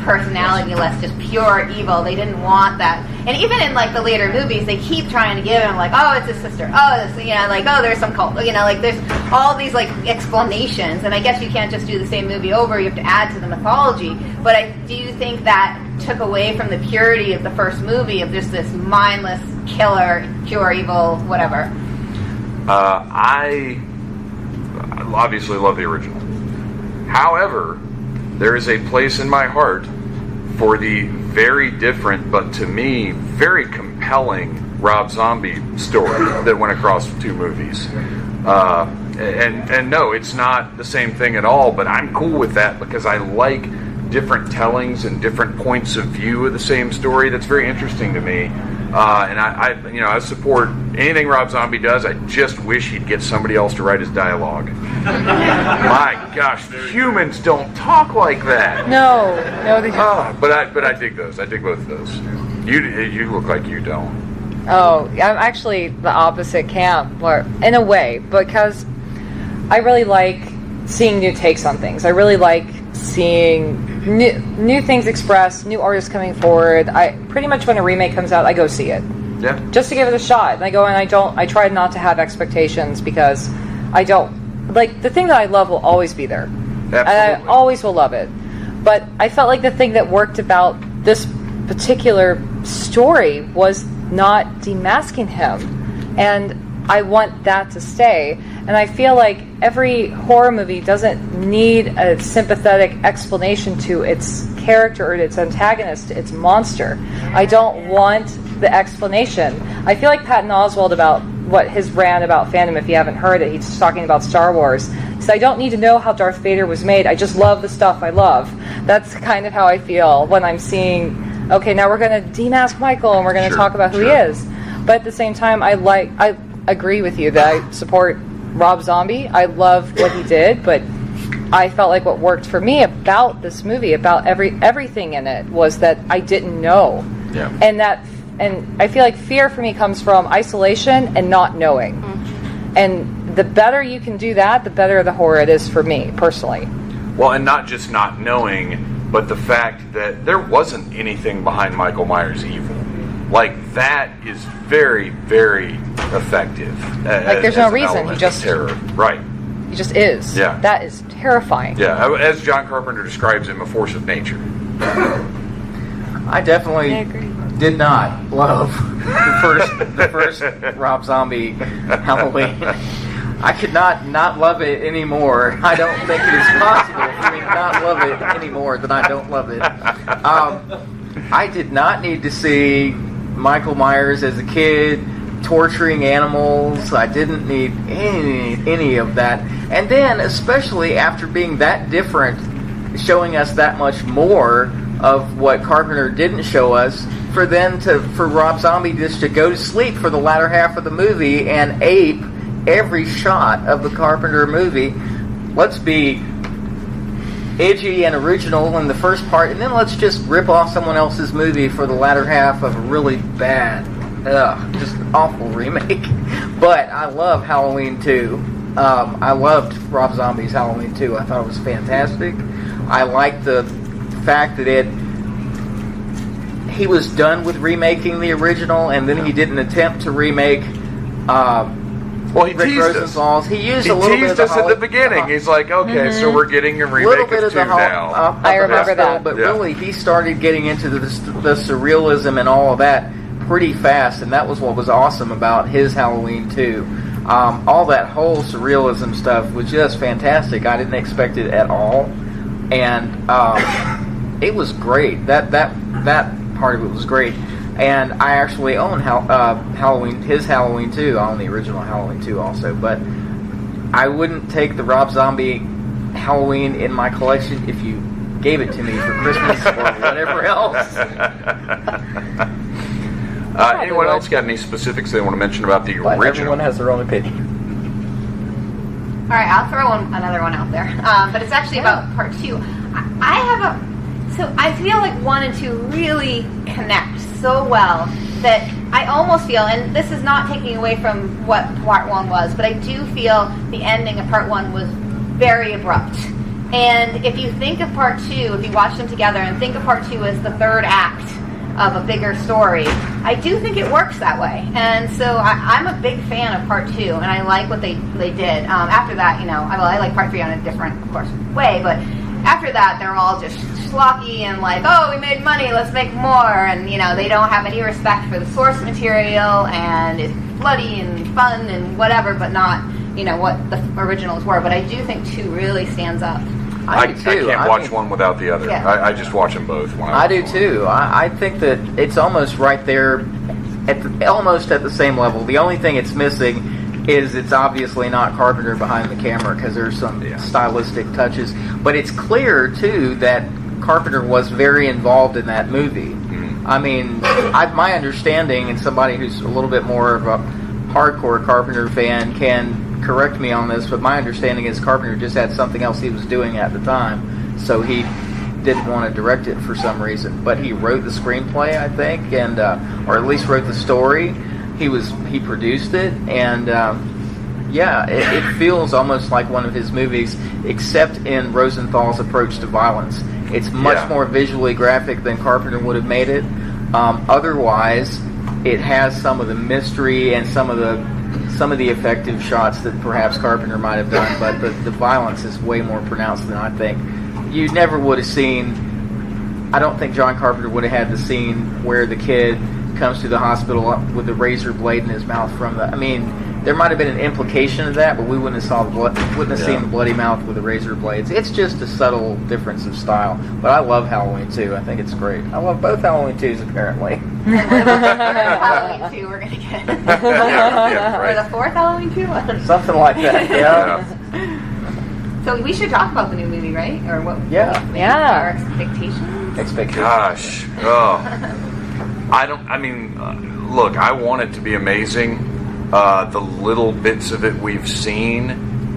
personality-less, just pure evil. They didn't want that. And even in, the later movies, they keep trying to give him, oh, it's his sister. Oh, this, oh, there's some cult. There's all these, explanations. And I guess you can't just do the same movie over. You have to add to the mythology. But do you think that took away from the purity of the first movie of just this mindless killer, pure evil, whatever? I obviously love the original. However, there is a place in my heart for the very different, but to me, very compelling Rob Zombie story that went across 2 movies. And no, it's not the same thing at all, but I'm cool with that because I like different tellings and different points of view of the same story. That's very interesting to me. And I support anything Rob Zombie does. I just wish he'd get somebody else to write his dialogue. My gosh, humans don't talk like that. No, they don't. But I dig those. I dig both of those. You look like you don't. Oh, I'm actually the opposite camp, in a way, because I really like seeing new takes on things. I really like seeing new things expressed, new artists coming forward. I pretty much, when a remake comes out, I go see it. Yeah. Just to give it a shot. And I go and I try not to have expectations, because I don't, the thing that I love will always be there. Absolutely. And I always will love it. But I felt like the thing that worked about this particular story was not demasking him. And I want that to stay. And I feel like every horror movie doesn't need a sympathetic explanation to its character or its antagonist, its monster. I don't want the explanation. I feel like Patton Oswalt about what his rant about fandom, if you haven't heard it, he's talking about Star Wars. So I don't need to know how Darth Vader was made. I just love the stuff I love. That's kind of how I feel when I'm seeing, okay, now we're going to demask Michael and we're going to talk about who he is. But at the same time, I agree with you that I support Rob Zombie. I love what he did, but I felt like what worked for me about this movie, about everything in it, was that I didn't know. Yeah. And I feel like fear for me comes from isolation and not knowing. Mm-hmm. And the better you can do that, the better the horror it is for me, personally. Well, and not just not knowing, but the fact that there wasn't anything behind Michael Myers' evil. That is very, very effective. There's no reason. He just... terror. Right. He just is. Yeah. That is terrifying. Yeah, as John Carpenter describes him, a force of nature. I definitely did not love the first Rob Zombie Halloween. I could not love it anymore. I don't think it is possible for me to not love it any more than I don't love it. I did not need to see Michael Myers as a kid torturing animals. I didn't need any of that. And then, especially after being that different, showing us that much more of what Carpenter didn't show us, for Rob Zombie just to go to sleep for the latter half of the movie and ape every shot of the Carpenter movie. Let's be edgy and original in the first part, and then let's just rip off someone else's movie for the latter half of a really bad, just awful remake. But I love Halloween 2. I loved Rob Zombie's Halloween 2. I thought it was fantastic. I liked the fact that he was done with remaking the original, and then he didn't attempt to remake he Rick teased Rosenthal's. us. He used a little bit of us at the beginning. He's like, okay, so we're getting a remake of 2 now. I remember that. But really, he started getting into the surrealism and all of that pretty fast, and that was what was awesome about his Halloween 2. All that whole surrealism stuff was just fantastic. I didn't expect it at all, and it was great. That part of it was great. And I actually own his Halloween 2. I own the original Halloween 2 also. But I wouldn't take the Rob Zombie Halloween in my collection if you gave it to me for Christmas or whatever else. Anyone else got any specifics they want to mention about the original? Everyone has their own opinion. All right, I'll throw another one out there. But it's actually about part 2. I have So I feel like 1 and 2 really connect so well that I almost feel, and this is not taking away from what part 1 was, but I do feel the ending of part 1 was very abrupt. And if you think of part 2, if you watch them together and think of part 2 as the third act of a bigger story, I do think it works that way. And so I'm a big fan of part 2, and I like what they did. After that, I like part 3 on a different, of course, way, but after that, they're all just schlocky and like, oh, we made money, let's make more, and they don't have any respect for the source material, and it's bloody and fun and whatever, but not what the originals were. But I do think 2 really stands up. I can't watch one without the other. Yeah. I just watch them both. I do too. I think that it's almost right there, almost at the same level. The only thing it's missing is it's obviously not Carpenter behind the camera, because there's some stylistic touches. But it's clear too that Carpenter was very involved in that movie. Mm-hmm. I mean, my understanding, and somebody who's a little bit more of a hardcore Carpenter fan can correct me on this, but my understanding is Carpenter just had something else he was doing at the time, so he didn't want to direct it for some reason. But he wrote the screenplay, I think, and or at least wrote the story. He produced it, and it feels almost like one of his movies, except in Rosenthal's approach to violence. It's much more visually graphic than Carpenter would have made it. Otherwise, it has some of the mystery and some of the effective shots that perhaps Carpenter might have done, but the violence is way more pronounced than I think. You never would have seen. I don't think John Carpenter would have had the scene where the kid comes to the hospital with a razor blade in his mouth there might have been an implication of that, but we wouldn't have seen the bloody mouth with the razor blades. It's just a subtle difference of style. But I love Halloween 2. I think it's great. I love both Halloween 2s, apparently. Halloween 2 we're going to get. Right. Or the 4th Halloween 2? Something like that, yeah. So we should talk about the new movie, right? Or what? Yeah. Our expectations. Gosh. Look, I want it to be amazing. The little bits of it we've seen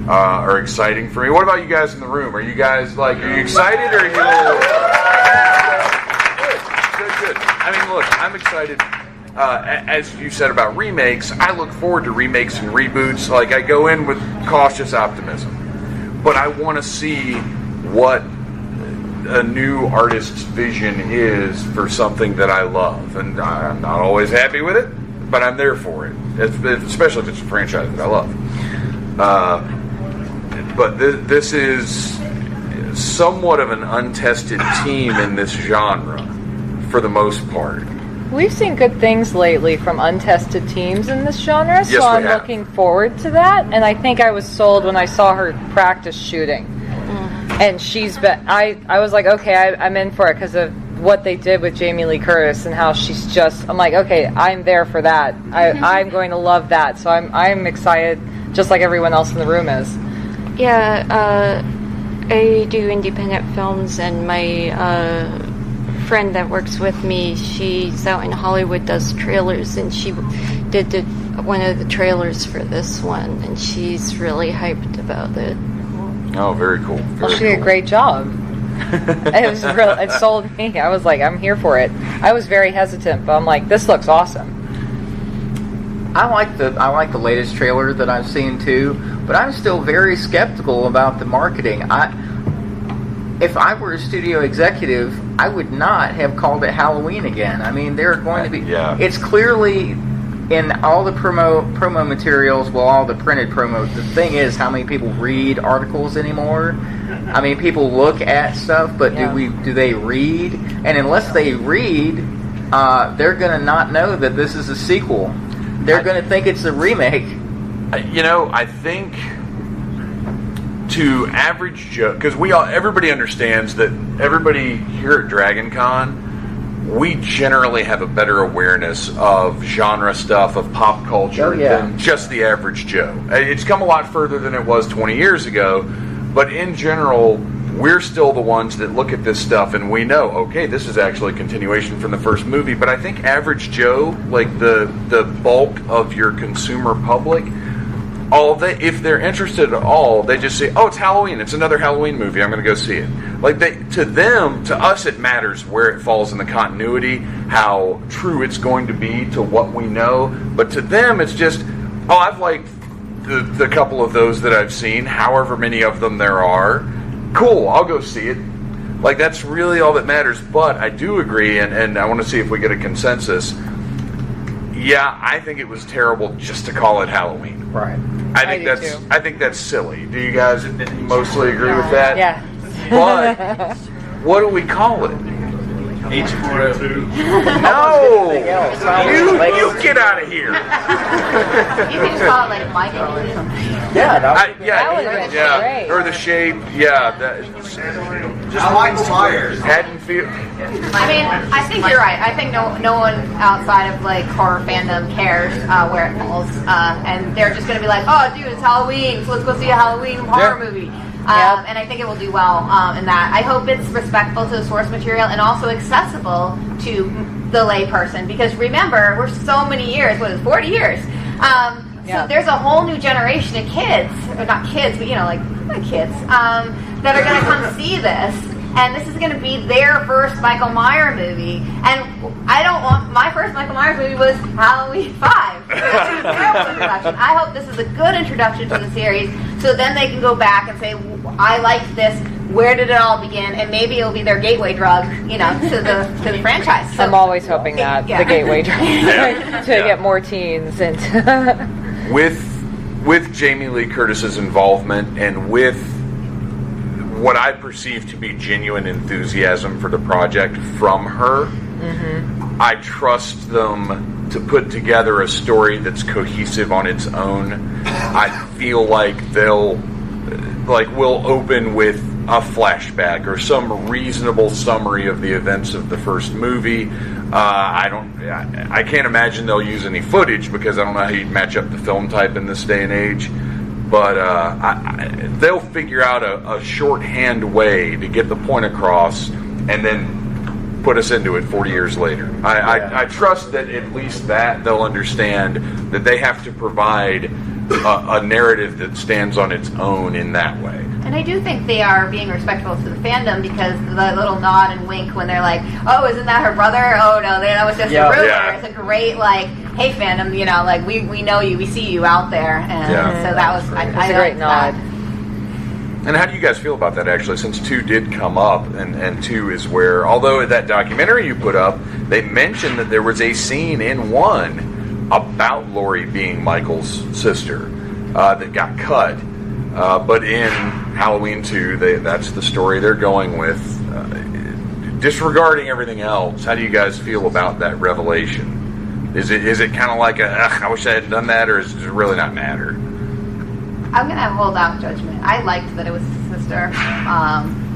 are exciting for me. What about you guys in the room? Are you guys are you excited, or are you a little... Good. Look, I'm excited. As you said about remakes, I look forward to remakes and reboots. I go in with cautious optimism. But I want to see what a new artist's vision is for something that I love. And I'm not always happy with it, but I'm there for it, especially if it's a franchise that I love. But this is somewhat of an untested team in this genre, for the most part. We've seen good things lately from untested teams in this genre, Yes, so I'm have. looking forward to that. And I think I was sold when I saw her practice shooting. And she's been, I was like, okay, I'm in for it because of what they did with Jamie Lee Curtis and how she's just, I'm like, okay, I'm there for that. I'm going to love that. So I'm excited, just like everyone else in the room is. Yeah, I do independent films, and my friend that works with me, she's out in Hollywood, does trailers, and she did one of the trailers for this one, and she's really hyped about it. Oh, very cool. Well, she did a great job. It sold me. I was like, I'm here for it. I was very hesitant, but I'm like, this looks awesome. I like the latest trailer that I've seen too, but I'm still very skeptical about the marketing. If I were a studio executive, I would not have called it Halloween again. They're going to be. Yeah. It's clearly in all the promo materials, all the printed promo. The thing is, how many people read articles anymore? People look at stuff, but do they read? And unless they read, they're going to not know that this is a sequel. They're going to think it's a remake. I think to average Joe, because everybody understands that everybody here at Dragon Con, we generally have a better awareness of genre stuff, of pop culture, than just the average Joe. It's come a lot further than it was 20 years ago, but in general, we're still the ones that look at this stuff and we know, okay, this is actually a continuation from the first movie. But I think average Joe, like the bulk of your consumer public, if they're interested at all, they just say, "Oh, it's Halloween. It's another Halloween movie. I'm going to go see it." Like to us, it matters where it falls in the continuity, how true it's going to be to what we know. But to them, it's just, "Oh, I've liked the couple of those that I've seen, however many of them there are. Cool, I'll go see it." Like, that's really all that matters. But I do agree, and I want to see if we get a consensus. Yeah, I think it was terrible just to call it Halloween. Right. I think that's silly. Do you guys mostly agree with that? Yeah. But what do we call it? H402. No! You get out of here. You can just call it like Michael. Yeah, That would've been great. Or the shape, yeah. Just Michael Myers. Haddonfield. I mean, I think you're right. I think no one outside of like horror fandom cares where it falls, and they're just going to be like, "Oh, dude, it's Halloween, so let's go see a Halloween horror movie." And I think it will do well in that. I hope it's respectful to the source material and also accessible to the lay person, because remember, we're so many years, 40 years? So there's a whole new generation of kids, or not kids, but like kids, that are going to come see this, and this is going to be their first Michael Myers movie. And I don't want, my first Michael Myers movie was Halloween 5. It was a terrible introduction. I hope this is a good introduction to the series, so then they can go back and say, "I liked this. Where did it all begin?" And maybe it'll be their gateway drug, to the franchise. So, I'm always hoping that the gateway drug to get more teens into. With Jamie Lee Curtis's involvement and with what I perceive to be genuine enthusiasm for the project from her, I trust them to put together a story that's cohesive on its own. I feel like we'll open with a flashback or some reasonable summary of the events of the first movie. I can't imagine they'll use any footage, because I don't know how you'd match up the film type in this day and age. But they'll figure out a shorthand way to get the point across, and then put us into it 40 years later. I trust that at least that they'll understand that they have to provide a narrative that stands on its own in that way. And I do think they are being respectful to the fandom, because the little nod and wink when they're like, "Oh, isn't that her brother? Oh no, that was just a rumor." Yeah. It's a great "Hey fandom, we know you, we see you out there," and so that was I a great nod. And how do you guys feel about that, actually, since 2 did come up, and 2 is where, although that documentary you put up, they mentioned that there was a scene in 1 about Laurie being Michael's sister that got cut, but in Halloween 2, that's the story they're going with. Disregarding everything else, how do you guys feel about that revelation? Is it kind of like I wish I hadn't done that, or does it really not matter? I'm going to hold out judgment. I liked that it was his sister,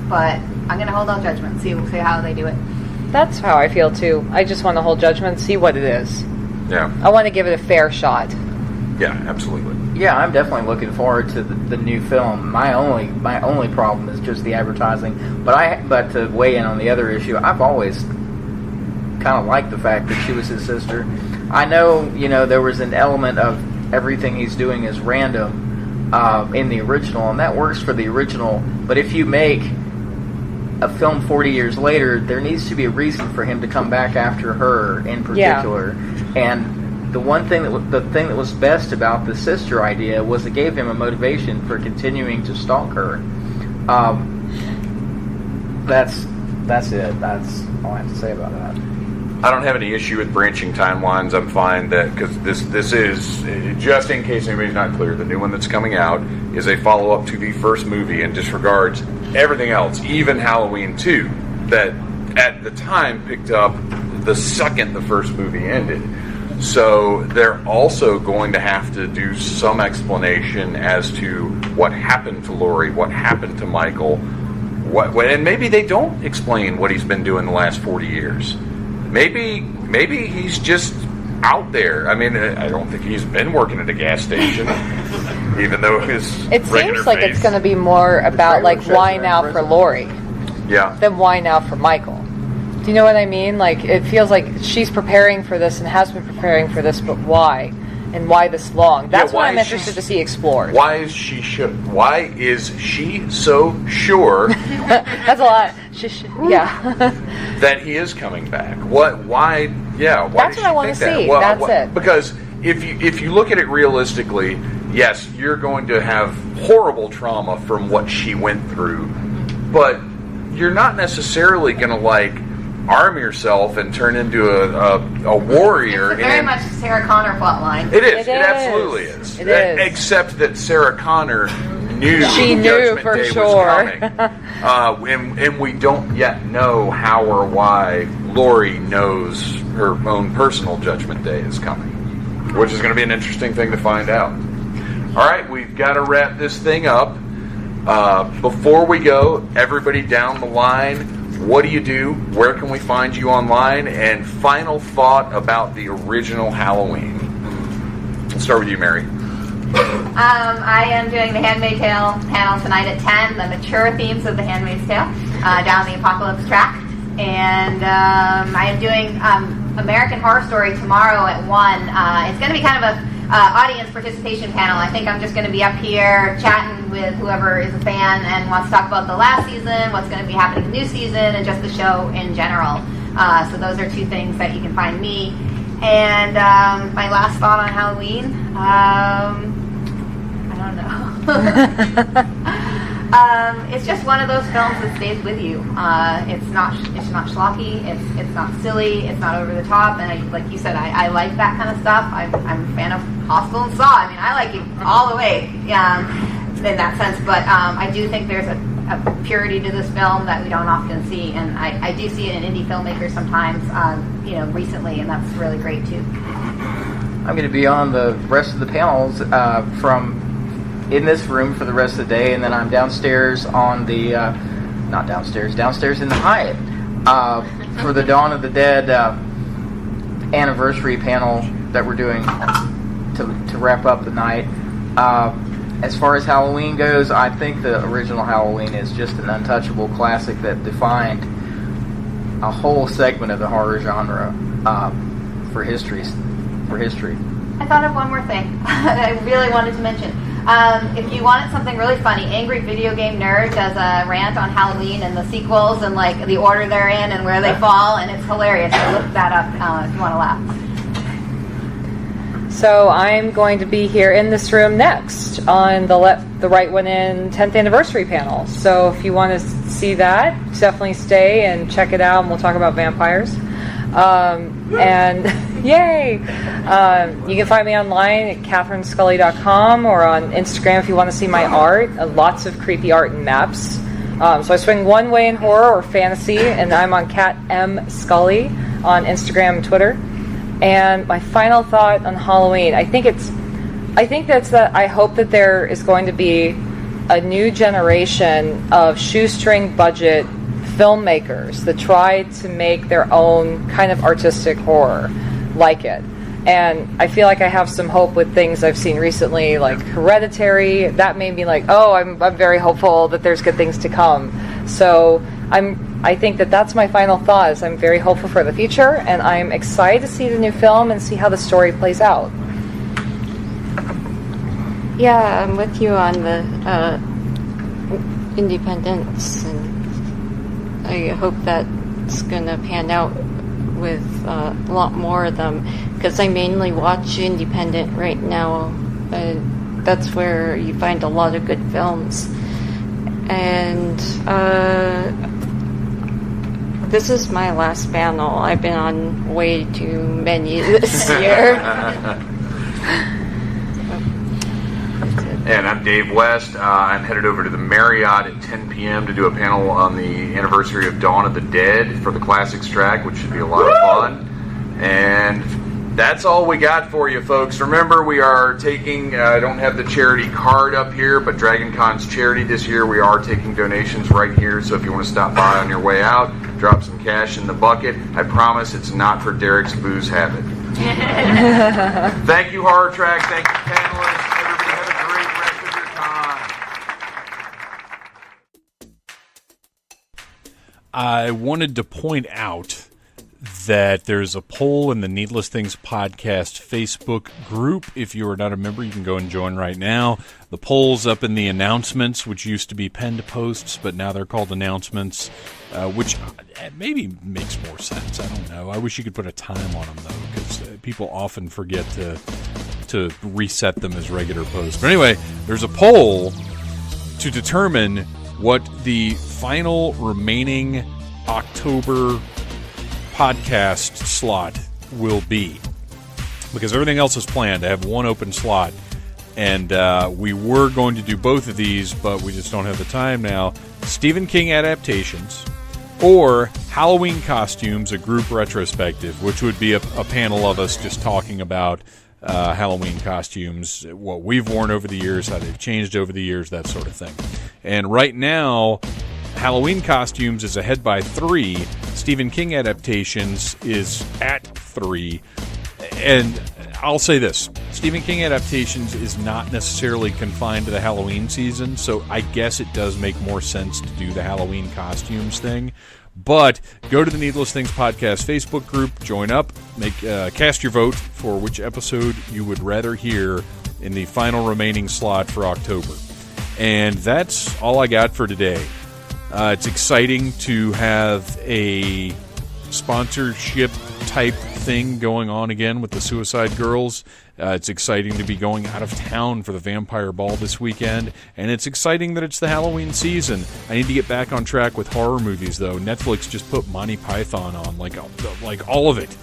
but I'm going to hold out judgment, see how they do it. That's how I feel too. I just want to hold judgment, see what it is. Yeah. I want to give it a fair shot. Yeah, absolutely. Yeah, I'm definitely looking forward to the new film. My only problem is just the advertising. But to weigh in on the other issue, I've always kind of liked the fact that she was his sister. I know, there was an element of everything he's doing is random in the original, and that works for the original. But if you make a film 40 years later, there needs to be a reason for him to come back after her in particular. Yeah. And the thing that was best about the sister idea was it gave him a motivation for continuing to stalk her. That's it. That's all I have to say about that. I don't have any issue with branching timelines. I'm fine because this is, just in case anybody's not clear, the new one that's coming out is a follow-up to the first movie and disregards everything else, even Halloween 2, that at the time picked up the second the first movie ended. So they're also going to have to do some explanation as to what happened to Laurie, what happened to Michael, and maybe they don't explain what he's been doing the last 40 years. Maybe he's just out there. I mean, I don't think he's been working at a gas station, even though his it seems like it's going to be more about why now for Laurie, than why now for Michael. Do you know what I mean? Like, it feels like she's preparing for this and has been preparing for this, but why? and why this long? That's why what I'm is she- interested to see explored. Why is she so sure That's a lot. Yeah. that he is coming back? Why? Yeah. Why That's does what I she wanna think that? see. That's it. Because if you look at it realistically, yes, you're going to have horrible trauma from what she went through, but you're not necessarily going to arm yourself and turn into a warrior. It's very much Sarah Connor plotline. It is. It It is. absolutely is. It is. Except that Sarah Connor knew She knew Judgment for Day sure. was coming. And we don't yet know how or why Laurie knows her own personal Judgment Day is coming, which is going to be an interesting thing to find out. All right, we've got to wrap this thing up. Before we go, everybody down the line, what do you do? Where can we find you online? And final thought about the original Halloween. Let's start with you, Mary. I am doing the Handmaid's Tale panel tonight at 10, the mature themes of the Handmaid's Tale, down the Apocalypse track. And I am doing American Horror Story tomorrow at 1. It's going to be kind of a audience participation panel. I think I'm just going to be up here chatting with whoever is a fan and wants to talk about the last season, what's going to be happening in the new season, and just the show in general. So those are two things that you can find me. And my last thought on Halloween, I don't know. It's just one of those films that stays with you. It's not schlocky. It's not silly. It's not over the top. And like you said, I like that kind of stuff. I'm a fan of Hostel and Saw. I mean, I like it all the way in that sense. But I do think there's a purity to this film that we don't often see, and I do see it in indie filmmakers sometimes. Recently, and that's really great too. I'm going to be on the rest of the panels from in this room for the rest of the day, and then I'm downstairs on the downstairs in the Hyatt for the Dawn of the Dead anniversary panel that we're doing to wrap up the night. As far as Halloween goes, I think the original Halloween is just an untouchable classic that defined a whole segment of the horror genre for history. I thought of one more thing that I really wanted to mention. If you wanted something really funny, Angry Video Game Nerd does a rant on Halloween and the sequels and the order they're in and where they fall, and it's hilarious. So look that up if you want to laugh. So I'm going to be here in this room next on the Right One In 10th anniversary panel. So if you want to see that, definitely stay and check it out, and we'll talk about vampires. And yay! You can find me online at catherinescully.com or on Instagram if you want to see my art. Lots of creepy art and maps. So I swing one way in horror or fantasy, and I'm on Cat M Scully on Instagram and Twitter. And my final thought on Halloween, I hope that there is going to be a new generation of shoestring budget filmmakers that try to make their own kind of artistic horror like it. And I feel like I have some hope with things I've seen recently, like Hereditary. That made me I'm very hopeful that there's good things to come. So I think that's my final thought, is I'm very hopeful for the future, and I'm excited to see the new film and see how the story plays out. Yeah, I'm with you on the independence, and I hope that's going to pan out with a lot more of them, because I mainly watch independent right now. That's where you find a lot of good films. And this is my last panel. I've been on way too many this year. And I'm Dave West. I'm headed over to the Marriott at 10 p.m. to do a panel on the anniversary of Dawn of the Dead for the Classics track, which should be a lot of fun. And that's all we got for you, folks. Remember, we are taking, I don't have the charity card up here, but Dragon Con's charity this year, we are taking donations right here. So if you want to stop by on your way out, drop some cash in the bucket. I promise it's not for Derek's booze habit. Thank you, Horror Track. Thank you, panelists. Everybody have a great rest of your time. I wanted to point out that there's a poll in the Needless Things Podcast Facebook group. If you are not a member, you can go and join right now. The poll's up in the announcements, which used to be pinned posts, but now they're called announcements, which maybe makes more sense. I don't know. I wish you could put a time on them, though, because people often forget to reset them as regular posts. But anyway, there's a poll to determine what the final remaining October podcast slot will be, because everything else is planned to have one open slot, and we were going to do both of these, but we just don't have the time now. Stephen King adaptations or Halloween costumes, a group retrospective, which would be a panel of us just talking about Halloween costumes, what we've worn over the years, how they've changed over the years, that sort of thing. And right now, Halloween costumes is ahead by 3. Stephen King adaptations is at 3. And I'll say this, Stephen King adaptations is not necessarily confined to the Halloween season, so I guess it does make more sense to do the Halloween costumes thing. But go to the Needless Things Podcast Facebook group, join up, cast your vote for which episode you would rather hear in the final remaining slot for October. And that's all I got for today. It's exciting to have a sponsorship type thing going on again with the Suicide Girls. It's exciting to be going out of town for the Vampire Ball this weekend, and it's exciting that it's the Halloween season. I need to get back on track with horror movies, though. Netflix just put Monty Python on, like all of it,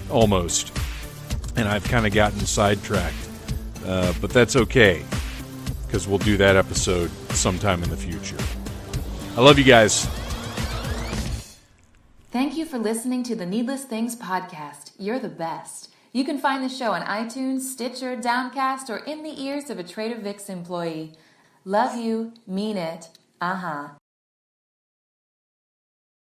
almost, and I've kind of gotten sidetracked. But that's okay, because we'll do that episode sometime in the future. I love you guys. Thank you for listening to the Needless Things Podcast. You're the best. You can find the show on iTunes, Stitcher, Downcast, or in the ears of a Trader Vic's employee. Love you. Mean it. Uh-huh.